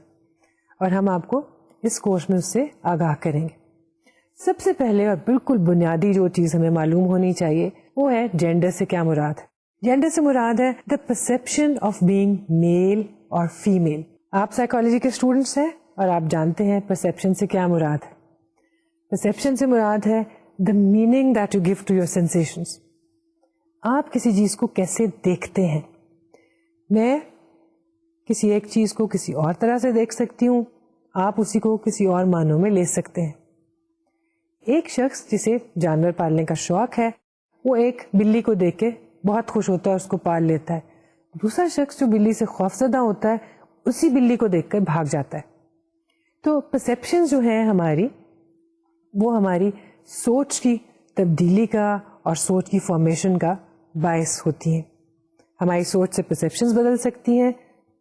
S1: اور ہم آپ کو اس کورس میں اس سے آگاہ کریں گے. سب سے پہلے اور بالکل بنیادی جو چیز ہمیں معلوم ہونی چاہیے وہ ہے جینڈر سے کیا مراد ہے. جینڈر سے مراد ہے دا پرسپشن آف بینگ میل اور فیمیل. آپ سائیکالوجی کے اسٹوڈینٹس ہیں اور آپ جانتے ہیں پرسپشن سے کیا مراد ہے. پرسپشن سے مراد ہے the meaning that you give to your sensations. آپ کسی چیز کو کیسے دیکھتے ہیں. میں کسی ایک چیز کو کسی اور طرح سے دیکھ سکتی ہوں, آپ اسی کو کسی اور معنوں میں لے سکتے ہیں. ایک شخص جسے جانور پالنے کا شوق ہے وہ ایک بلی کو دیکھ کے بہت خوش ہوتا ہے, اس کو پال لیتا ہے. دوسرا شخص جو بلی سے خوفزدہ ہوتا ہے اسی بلی کو دیکھ کر بھاگ جاتا ہے. تو پرسیپشن جو ہے ہماری, وہ ہماری سوچ کی تبدیلی کا اور سوچ کی فارمیشن کا باعث ہوتی ہیں. ہماری سوچ سے پرسیپشنز بدل سکتی ہیں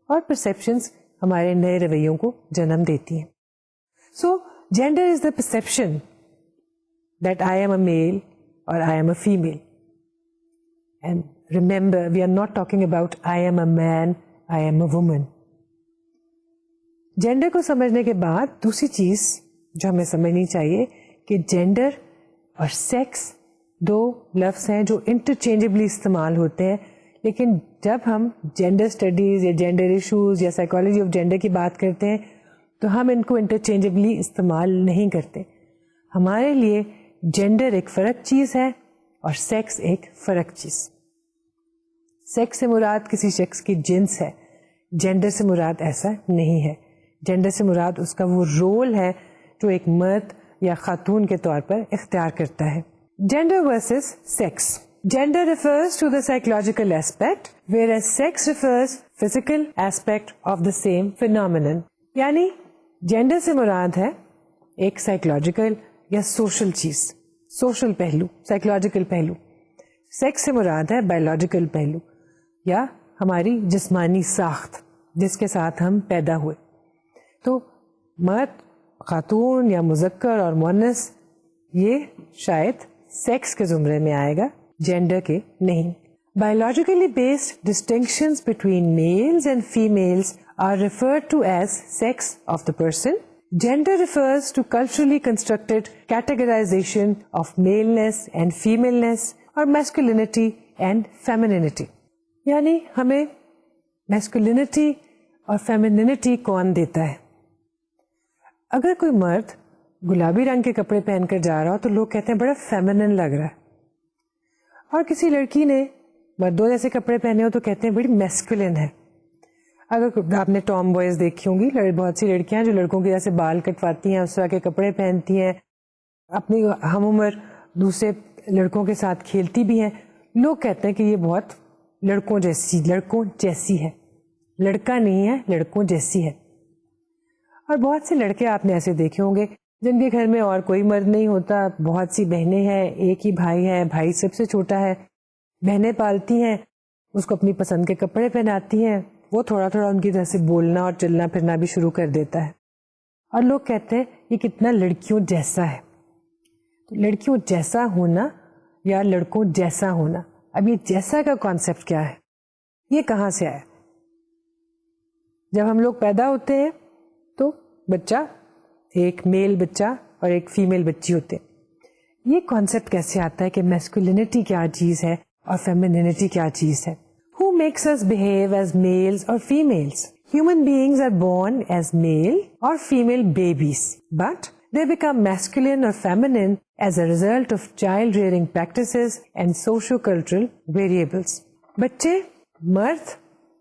S1: اور پرسیپشنز ہمارے نئے رویوں کو جنم دیتی ہیں. So gender is the perception that I am a male or I am a female. And remember, we are not talking about I am a man, I am a woman. Gender کو سمجھنے کے بعد دوسری چیز جو ہمیں سمجھنی چاہیے کہ جینڈر اور سیکس دو لفظ ہیں جو انٹرچینجبلی استعمال ہوتے ہیں, لیکن جب ہم جینڈر اسٹڈیز یا جینڈر ایشوز یا سائیکالوجی آف جینڈر کی بات کرتے ہیں تو ہم ان کو انٹرچینجبلی استعمال نہیں کرتے. ہمارے لیے جینڈر ایک فرق چیز ہے اور سیکس ایک فرق چیز. سیکس سے مراد کسی شخص کی جنس ہے, جینڈر سے مراد ایسا نہیں ہے. جینڈر سے مراد اس کا وہ رول ہے جو ایک مرد یا خاتون کے طور پر اختیار کرتا ہے. Gender versus sex. Gender refers to the psychological aspect whereas sex refers physical aspect of the same phenomenon. یعنی جینڈر سے مراد ہے ایک سائیکولوجیکل یا سوشل چیز, سوشل پہلو, سائیکولوجیکل پہلو. سیکس سے مراد ہے بایولوجیکل پہلو یا ہماری جسمانی ساخت جس کے ساتھ ہم پیدا ہوئے. تو مرد, خاتون یا مذکر اور مؤنث یہ شاید سیکس کے زمرے میں آئے گا, جینڈر کے نہیں. Biologically based distinctions between males and females are referred to as sex of the person. Gender refers to culturally constructed categorization of maleness and femaleness or masculinity and femininity. یعنی ہمیں masculinity اور femininity کون دیتا ہے؟ اگر کوئی مرد گلابی رنگ کے کپڑے پہن کر جا رہا ہو تو لوگ کہتے ہیں بڑا فیمنن لگ رہا ہے, اور کسی لڑکی نے مردوں جیسے کپڑے پہنے ہو تو کہتے ہیں بڑی میسکولن ہے. اگر آپ نے ٹام بوائز دیکھی ہوں گی, بہت سی لڑکیاں جو لڑکوں کی جیسے بال کٹواتی ہیں, اس طرح کے کپڑے پہنتی ہیں, اپنی ہم عمر دوسرے لڑکوں کے ساتھ کھیلتی بھی ہیں, لوگ کہتے ہیں کہ یہ بہت لڑکوں جیسی ہے. لڑکا نہیں ہے, لڑکوں جیسی ہے. اور بہت سے لڑکے آپ نے ایسے دیکھے ہوں گے جن کے گھر میں اور کوئی مرد نہیں ہوتا, بہت سی بہنیں ہیں, ایک ہی بھائی ہے, بھائی سب سے چھوٹا ہے, بہنیں پالتی ہیں, اس کو اپنی پسند کے کپڑے پہناتی ہیں, وہ تھوڑا تھوڑا ان کی طرح سے بولنا اور چلنا پھرنا بھی شروع کر دیتا ہے, اور لوگ کہتے ہیں یہ کتنا لڑکیوں جیسا ہے. تو لڑکیوں جیسا ہونا یا لڑکوں جیسا ہونا, اب یہ جیسا کا کانسیپٹ کیا ہے, یہ کہاں سے آیا؟ جب ہم لوگ پیدا ہوتے ہیں تو بچہ, ایک میل بچہ اور ایک فیمیل بچی ہوتے ہیں. یہ کانسیپٹ کیسے آتا ہے کہ میسکولینٹی کیا چیز ہے اور فیمینینٹی کیا چیز ہے؟ Who makes us behave as males or females? Human beings are born as male or female babies, but they become masculine or feminine as a result of child rearing practices and socio-cultural variables. بچے مرد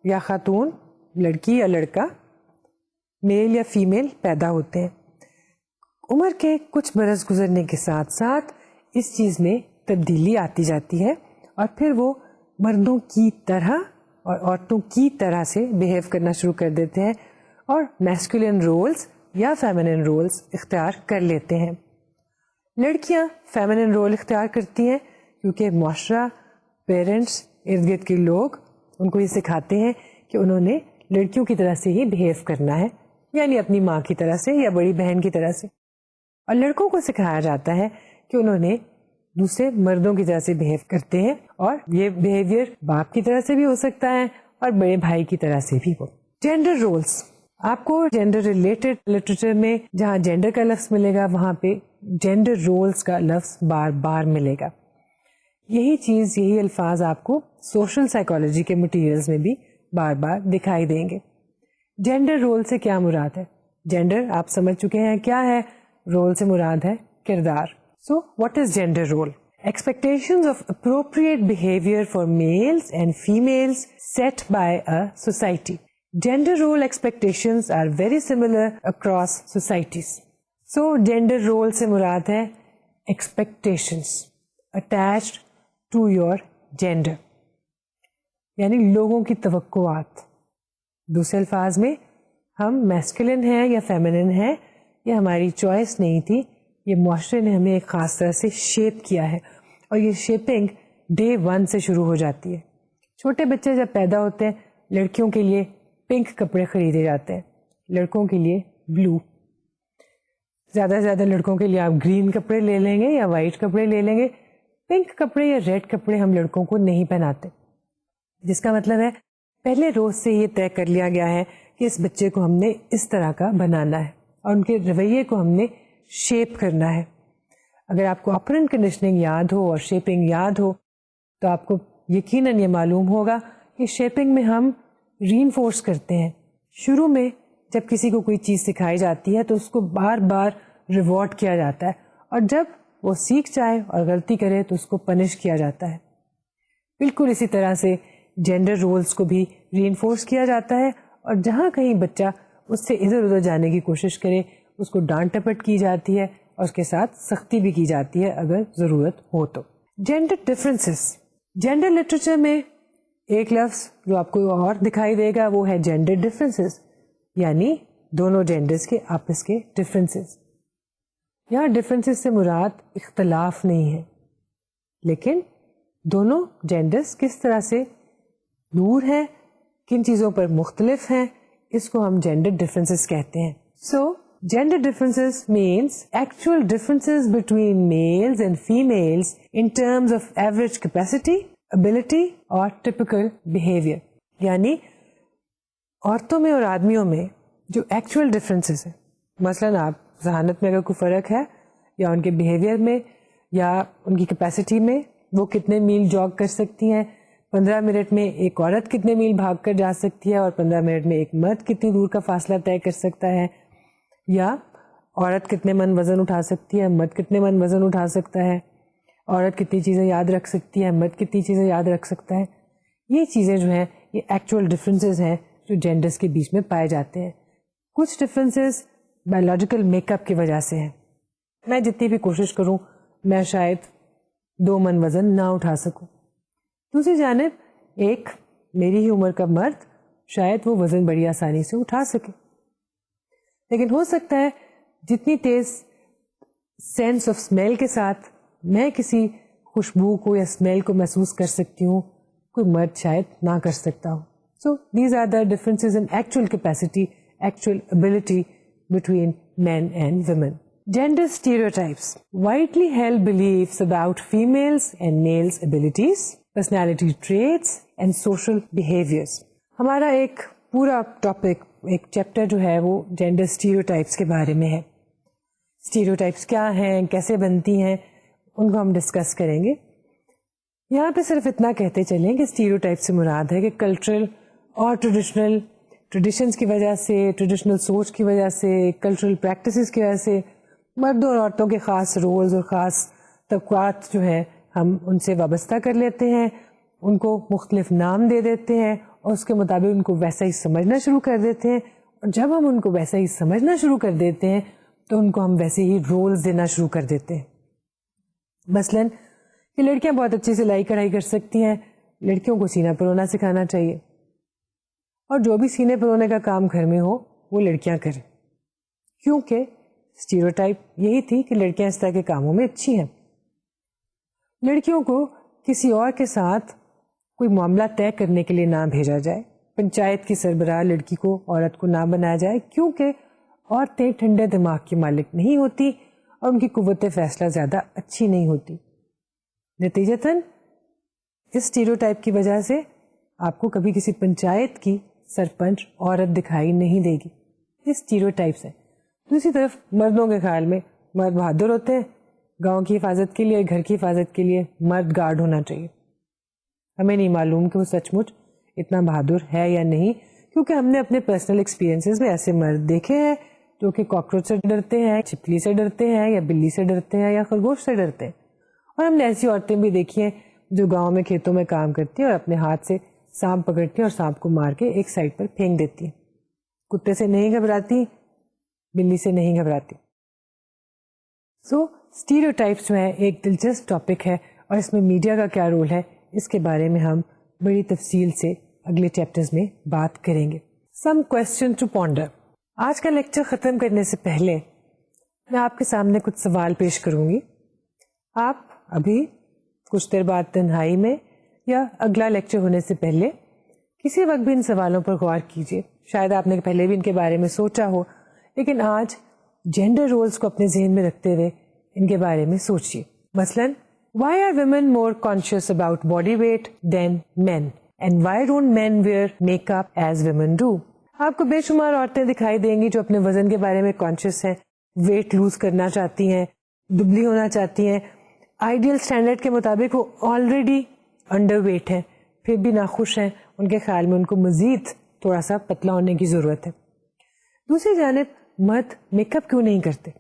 S1: یا خاتون, لڑکی یا لڑکا, میل یا female پیدا ہوتے ہیں. عمر کے کچھ برس گزرنے کے ساتھ ساتھ اس چیز میں تبدیلی آتی جاتی ہے اور پھر وہ مردوں کی طرح اور عورتوں کی طرح سے بہیو کرنا شروع کر دیتے ہیں اور میسکولین رولز یا فیمنن رولز اختیار کر لیتے ہیں. لڑکیاں فیمنن رول اختیار کرتی ہیں کیونکہ معاشرہ، پیرنٹس، ارد گرد کے لوگ ان کو یہ سکھاتے ہیں کہ انہوں نے لڑکیوں کی طرح سے ہی بہیو کرنا ہے، یعنی اپنی ماں کی طرح سے یا بڑی بہن کی طرح سے. اور لڑکوں کو سکھایا جاتا ہے کہ انہوں نے دوسرے مردوں کی طرح سے بہیو کرتے ہیں، اور یہ بہیویئر باپ کی طرح سے بھی ہو سکتا ہے اور بڑے بھائی کی طرح سے بھی ہو. جینڈر رولز، آپ کو جینڈر ریلیٹڈ لٹریچر میں جہاں جینڈر کا لفظ ملے گا وہاں پہ جینڈر رولز کا لفظ بار بار ملے گا. یہی الفاظ آپ کو سوشل سائیکالوجی کے مٹیریلز میں بھی بار بار دکھائی دیں گے. جینڈر رول سے کیا مراد ہے؟ جینڈر آپ سمجھ چکے ہیں کیا ہے، رول سے مراد ہے کردار. So what is gender role? Expectations of appropriate behavior for males and females set by a society. Gender role expectations are very similar across societies. So gender role سے مراد ہے expectations attached to your gender، یعنی لوگوں کی توقعات. دوسرے الفاظ میں ہم میسکولن ہیں یا فیمنن ہیں، یہ ہماری چوائس نہیں تھی، یہ معاشرے نے ہمیں ایک خاص طرح سے شیپ کیا ہے، اور یہ شیپنگ ڈے 1 سے شروع ہو جاتی ہے. چھوٹے بچے جب پیدا ہوتے ہیں لڑکیوں کے لیے پنک کپڑے خریدے جاتے ہیں، لڑکوں کے لیے بلو. زیادہ سے زیادہ لڑکوں کے لیے آپ گرین کپڑے لے لیں گے یا وائٹ کپڑے لے لیں گے. پنک کپڑے یا ریڈ کپڑے ہم لڑکوں کو نہیں پہناتے، جس کا مطلب ہے پہلے روز سے یہ طے کر لیا گیا ہے کہ اس بچے کو ہم نے اس طرح کا بنانا ہے اور ان کے رویے کو ہم نے شیپ کرنا ہے. اگر آپ کو آپرنٹ کنڈیشننگ یاد ہو اور شیپنگ یاد ہو تو آپ کو یقیناً یہ معلوم ہوگا کہ شیپنگ میں ہم ری انفورس کرتے ہیں. شروع میں جب کسی کو کوئی چیز سکھائی جاتی ہے تو اس کو بار بار ریوارڈ کیا جاتا ہے، اور جب وہ سیکھ جائے اور غلطی کرے تو اس کو پنش کیا جاتا ہے. بالکل اسی طرح سے جینڈر رولز کو بھی ری انفورس کیا جاتا ہے، اور جہاں کہیں بچہ اس سے ادھر ادھر جانے کی کوشش کرے اس کو ڈانٹ ٹپٹ کی جاتی ہے اور اس کے ساتھ سختی بھی کی جاتی ہے اگر ضرورت ہو تو. جینڈر ڈفرینسز، جینڈر لٹریچر میں ایک لفظ جو آپ کو اور دکھائی دے گا وہ ہے جینڈر ڈفرینسز، یعنی دونوں جینڈرز کے آپس کے ڈفرینسز. یہاں ڈفرینسز سے مراد اختلاف نہیں ہے، لیکن دونوں جینڈرز کس طرح سے دور ہیں، کن چیزوں پر مختلف ہیں، اس کو ہم جینڈر ڈفرینسز کہتے ہیں. سو gender differences means actual differences between males and females in terms of average capacity, ability or typical behavior. یعنی عورتوں میں اور آدمیوں میں جو ایکچوئل ڈفرینسز ہیں، مثلاً آپ ذہانت میں اگر کوئی فرق ہے یا ان کے بیہیویئر میں یا ان کی کیپیسٹی میں، وہ کتنے میل جاگ کر سکتی ہیں، 15 منٹ میں ایک عورت کتنے میل بھاگ کر جا سکتی ہے اور 15 منٹ میں ایک مرد کتنی دور کا فاصلہ طے کر سکتا ہے، یا عورت کتنے من وزن اٹھا سکتی ہے، مرد کتنے من وزن اٹھا سکتا ہے، عورت کتنی چیزیں یاد رکھ سکتی ہے، مرد کتنی چیزیں یاد رکھ سکتا ہے. یہ چیزیں جو ہیں یہ ایکچوئل ڈفرینسز ہیں جو جینڈرز کے بیچ میں پائے جاتے ہیں. کچھ ڈفرینسز بایولوجیکل میک اپ کی وجہ سے ہیں. میں جتنی بھی کوشش کروں میں شاید 2 من وزن نہ اٹھا سکوں. دوسری جانب ایک میری ہی عمر کا مرد شاید وہ وزن بڑی آسانی سے اٹھا سکے، لیکن ہو سکتا ہے جتنی تیز سینس آف اسمیل کے ساتھ میں کسی خوشبو کو یا اسمیل کو محسوس کر سکتی ہوں کوئی مرد شاید نہ کر سکتا ہوں. So these are the differences in actual capacity, actual ability between men and women. Gender stereotypes, widely held beliefs about females and males abilities, personality traits and social behaviours. ہمارا ایک پورا ٹاپک، ایک چیپٹر جو ہے وہ gender stereotypes کے بارے میں ہے. اسٹیریوٹائپس کیا ہیں، کیسے بنتی ہیں، ان کو ہم ڈسکس کریں گے. یہاں پہ صرف اتنا کہتے چلیں کہ اسٹیریوٹائپ سے مراد ہے کہ کلچرل اور ٹریڈیشنس کی وجہ سے، ٹریڈیشنل سوچ کی وجہ سے، کلچرل پریکٹسز کی وجہ سے مردوں اور عورتوں کے خاص رولز اور خاص طبقات جو ہیں ہم ان سے وابستہ کر لیتے ہیں، ان کو مختلف نام دے دیتے ہیں اور اس کے مطابق ان کو ویسا ہی سمجھنا شروع کر دیتے ہیں. اور جب ہم ان کو ویسا ہی سمجھنا شروع کر دیتے ہیں تو ان کو ہم ویسے ہی رولز دینا شروع کر دیتے ہیں. مثلاً کہ لڑکیاں بہت اچھی سلائی کڑھائی کر سکتی ہیں، لڑکیوں کو سینہ پرونا سکھانا چاہیے. اور جو بھی سینے پرونے کا کام گھر میں ہو وہ لڑکیاں کریں، کیونکہ اسٹیریوٹائپ یہی تھی کہ لڑکیاں اس طرح کے کاموں میں اچھی ہیں. لڑکیوں کو کسی اور کے ساتھ کوئی معاملہ طے کرنے کے لیے نہ بھیجا جائے، پنچایت کی سربراہ لڑکی کو، عورت کو نہ بنایا جائے، کیونکہ عورتیں ٹھنڈے دماغ کی مالک نہیں ہوتی اور ان کی قوت فیصلہ زیادہ اچھی نہیں ہوتی. نتیجتاً اس اسٹیریوٹائپ کی وجہ سے آپ کو کبھی کسی پنچایت کی سرپنچ عورت دکھائی نہیں دے گی. یہ اسٹیریوٹائپس ہیں. دوسری طرف مردوں کے خیال میں مرد بہادر ہوتے ہیں، گاؤں کی حفاظت کے لیے، گھر کی حفاظت کے لیے مرد گارڈ ہونا چاہیے. ہمیں نہیں معلوم کہ وہ سچ مچ اتنا بہادر ہے یا نہیں، کیونکہ ہم نے اپنے پرسنل ایکسپیرینسز میں ایسے مرد دیکھے ہیں جو کہ کاکروچ سے ڈرتے ہیں، چھپکلی سے ڈرتے ہیں، یا بلی سے ڈرتے ہیں، یا خرگوش سے ڈرتے ہیں. اور ہم نے ایسی عورتیں بھی دیکھی ہیں جو گاؤں میں کھیتوں میں کام کرتی ہیں اور اپنے ہاتھ سے سانپ پکڑتی ہیں اور سانپ کو مار کے ایک سائڈ پر پھینک دیتی ہیں. کتے سے نہیں گھبراتی، بلی سے نہیں گھبراتی. سو اسٹیریوٹائپس جو ہے ایک دلچسپ ٹاپک ہے، اور اس میں میڈیا کا کیا رول ہے اس کے بارے میں ہم بڑی تفصیل سے اگلے چیپٹرز میں بات کریں گے. سم کوسچن ٹو پونڈر. آج کا لیکچر ختم کرنے سے پہلے میں آپ کے سامنے کچھ سوال پیش کروں گی. آپ ابھی کچھ دیر بعد تنہائی میں یا اگلا لیکچر ہونے سے پہلے کسی وقت بھی ان سوالوں پر غور کیجیے. شاید آپ نے پہلے بھی ان کے بارے میں سوچا ہو، لیکن آج جینڈر رولز کو اپنے ذہن میں رکھتے ہوئے ان کے بارے میں سوچیے. مثلاً why are women more conscious about body weight than men and why don't men wear makeup as women do. آپ کو بے شمار عورتیں دکھائی دیں گی جو اپنے وزن کے بارے میں کانشیس ہیں، ویٹ لوز کرنا چاہتی ہیں، دبلی ہونا چاہتی ہیں. آئیڈیل اسٹینڈرڈ کے مطابق وہ آلریڈی انڈر ویٹ ہیں، پھر بھی ناخوش ہیں. ان کے خیال میں ان کو مزید تھوڑا سا پتلا ہونے کی ضرورت ہے. دوسری جانب مرد میک اپ کیوں نہیں کرتے؟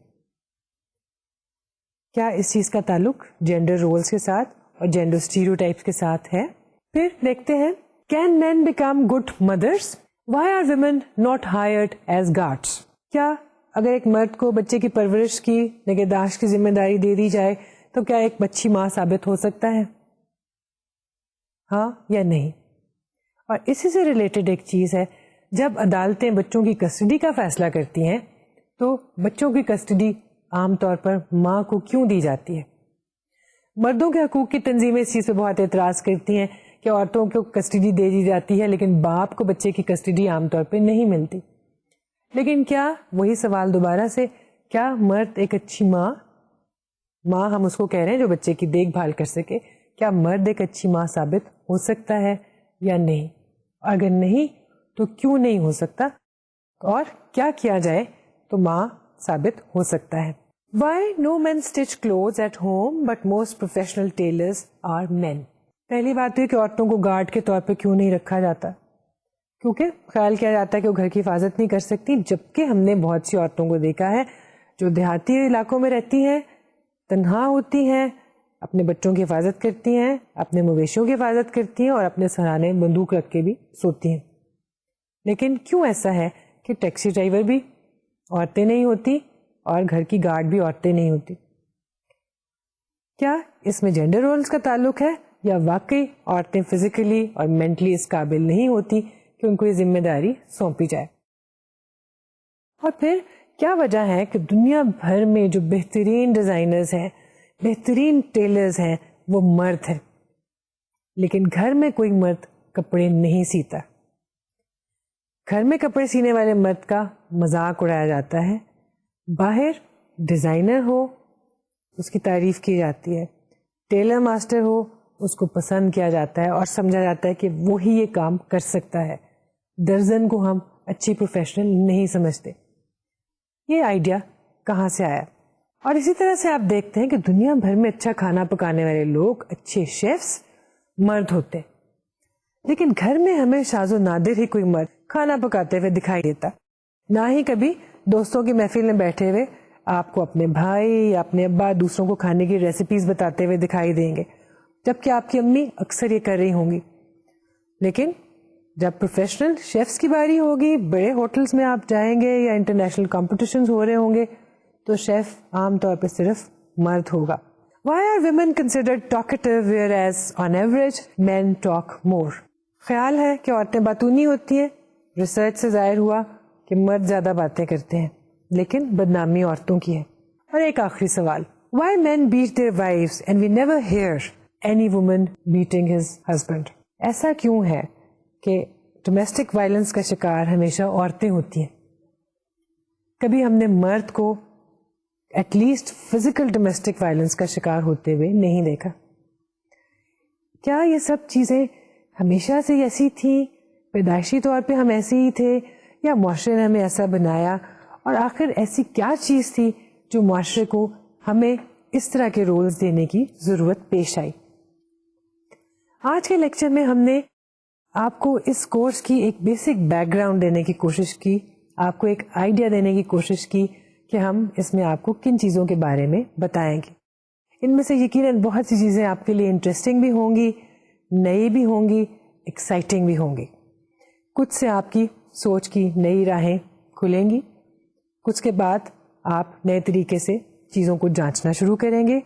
S1: کیا اس چیز کا تعلق جینڈر رولز کے ساتھ اور جینڈر اسٹیریوٹائپس کے ساتھ ہے؟ پھر دیکھتے ہیں can men become good mothers? Why are women not hired as guards? کیا اگر ایک مرد کو بچے کی پرورش کی نگہداشت کی ذمہ داری دے دی جائے تو کیا ایک اچھی ماں ثابت ہو سکتا ہے؟ ہاں یا نہیں؟ اور اسی سے ریلیٹڈ ایک چیز ہے، جب عدالتیں بچوں کی کسٹڈی کا فیصلہ کرتی ہیں تو بچوں کی کسٹڈی عام طور پر ماں کو کیوں دی جاتی ہے؟ مردوں کے حقوق کی تنظیمیں اس چیز پہ بہت اعتراض کرتی ہیں کہ عورتوں کو کسٹڈی دے دی جاتی ہے لیکن باپ کو بچے کی کسٹڈی عام طور پہ نہیں ملتی. لیکن کیا وہی سوال دوبارہ سے، کیا مرد ایک اچھی ماں ہم اس کو کہہ رہے ہیں جو بچے کی دیکھ بھال کر سکے، کیا مرد ایک اچھی ماں ثابت ہو سکتا ہے یا نہیں؟ اگر نہیں تو کیوں نہیں ہو سکتا، اور کیا کیا جائے تو ماں ثابت ہو سکتا ہے؟ Why no men stitch clothes at home but most professional tailors are men. پہلی بات ہے کہ عورتوں کو گارڈ کے طور پہ کیوں نہیں رکھا جاتا، کیونکہ خیال کیا جاتا ہے کہ وہ گھر کی حفاظت نہیں کر سکتی، جبکہ ہم نے بہت سی عورتوں کو دیکھا ہے جو دیہاتی علاقوں میں رہتی ہیں، تنہا ہوتی ہیں، اپنے بچوں کی حفاظت کرتی ہیں، اپنے مویشیوں کی حفاظت کرتی ہیں اور اپنے سرانے بندوق رکھ کے بھی سوتی ہیں. لیکن کیوں ایسا ہے کہ ٹیکسی ڈرائیور بھی عورتیں نہیں ہوتی اور گھر کی گارڈ بھی عورتیں نہیں ہوتی؟ کیا اس میں جینڈر رولز کا تعلق ہے یا واقعی عورتیں فزیکلی اور مینٹلی اس قابل نہیں ہوتی کہ ان کو یہ ذمہ داری سونپی جائے؟ اور پھر کیا وجہ ہے کہ دنیا بھر میں جو بہترین ڈیزائنرز ہیں، بہترین ٹیلرز ہیں، وہ مرد ہیں، لیکن گھر میں کوئی مرد کپڑے نہیں سیتا؟ گھر میں کپڑے سینے والے مرد کا مذاق اڑایا جاتا ہے، باہر ڈیزائنر ہو اس کی تعریف کی جاتی ہے، ٹیلر ماسٹر ہو اس کو پسند کیا جاتا ہے اور سمجھا جاتا ہے کہ وہی یہ کام کر سکتا ہے. درزن کو ہم اچھی پروفیشنل نہیں سمجھتے. یہ آئیڈیا کہاں سے آیا؟ اور اسی طرح سے آپ دیکھتے ہیں کہ دنیا بھر میں اچھا کھانا پکانے والے لوگ، اچھے شیفز مرد ہوتے ہیں، لیکن گھر میں ہمیں شاذ و نادر ہی کوئی مرد کھانا پکاتے ہوئے دکھائی دیتا. نہ ہی کبھی دوستوں کی محفل میں بیٹھے ہوئے آپ کو اپنے بھائی یا اپنے ابا دوسروں کو کھانے کی ریسیپیز بتاتے ہوئے دکھائی دیں گے، جبکہ آپ کی امی اکثر یہ کر رہی ہوں گی. لیکن جب پروفیشنل شیفز کی باری ہوگی، بڑے ہوٹلز میں آپ جائیں گے یا انٹرنیشنل کمپٹیشنز ہو رہے ہوں گے، تو شیف عام طور پہ صرف مرد ہوگا. Why are women considered talkative whereas on average men talk more? خیال ہے کہ عورتیں باتونی ہوتی ہیں، ریسرچ سے ظاہر ہوا کہ مرد زیادہ باتیں کرتے ہیں لیکن بدنامی عورتوں کی ہے. اور ایک آخری سوال, why men beat their wives and we never hear any woman beating his husband? ایسا کیوں ہے کہ ڈومیسٹک وائلنس کا شکار ہمیشہ عورتیں ہوتی ہیں؟ کبھی ہم نے مرد کو at least physical domestic violence کا شکار ہوتے ہوئے نہیں دیکھا. کیا یہ سب چیزیں ہمیشہ سے ایسی تھیں, پیدائشی طور پہ ہم ایسے ہی تھے, یا معاشرے نے ہمیں ایسا بنایا؟ اور آخر ایسی کیا چیز تھی جو معاشرے کو ہمیں اس طرح کے رولز دینے کی ضرورت پیش آئی؟ آج کے لیکچر میں ہم نے آپ کو اس کورس کی ایک بیسک بیک گراؤنڈ دینے کی کوشش کی, آپ کو ایک آئیڈیا دینے کی کوشش کی کہ ہم اس میں آپ کو کن چیزوں کے بارے میں بتائیں گے. ان میں سے یقیناً بہت سی چیزیں آپ کے لیے انٹرسٹنگ بھی ہوں گی, نئی بھی ہوں گی, ایکسائٹنگ بھی ہوں گی. کچھ سے آپ کی سوچ کی نئی راہیں کھلیں گی, کچھ کے بعد آپ نئے طریقے سے چیزوں کو جانچنا شروع کریں گے,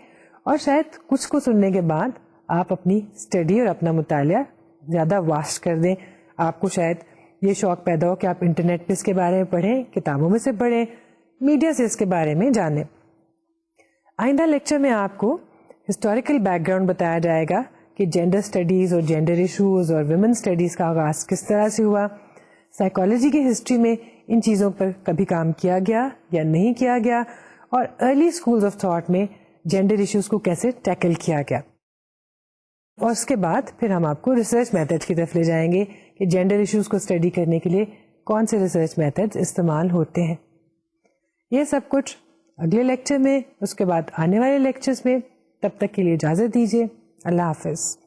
S1: اور شاید کچھ کو سننے کے بعد آپ اپنی اسٹڈی اور اپنا مطالعہ زیادہ واسٹ کر دیں. آپ کو شاید یہ شوق پیدا ہو کہ آپ انٹرنیٹ پہ اس کے بارے میں پڑھیں, کتابوں میں سے پڑھیں, میڈیا سے اس کے بارے میں جانیں. آئندہ لیکچر میں آپ کو ہسٹوریکل بیک گراؤنڈ بتایا جائے گا کہ جینڈر اسٹڈیز اور جینڈر ایشوز اور ویمن اسٹڈیز کا آغاز کس طرح سے ہوا, سائیکالوجی کی ہسٹری میں ان چیزوں پر کبھی کام کیا گیا یا نہیں کیا گیا, اور ارلی اسکولز آف تھاٹ میں جینڈر ایشوز کو کیسے ٹیکل کیا گیا. اور اس کے بعد پھر ہم آپ کو ریسرچ میتھڈ کی طرف لے جائیں گے کہ جینڈر ایشوز کو اسٹڈی کرنے کے لیے کون سے ریسرچ میتھڈ استعمال ہوتے ہیں. یہ سب کچھ اگلے لیکچر میں, اس کے بعد آنے والے لیکچرز میں. تب تک کے لیے اجازت دیجیے. اللہ حافظ.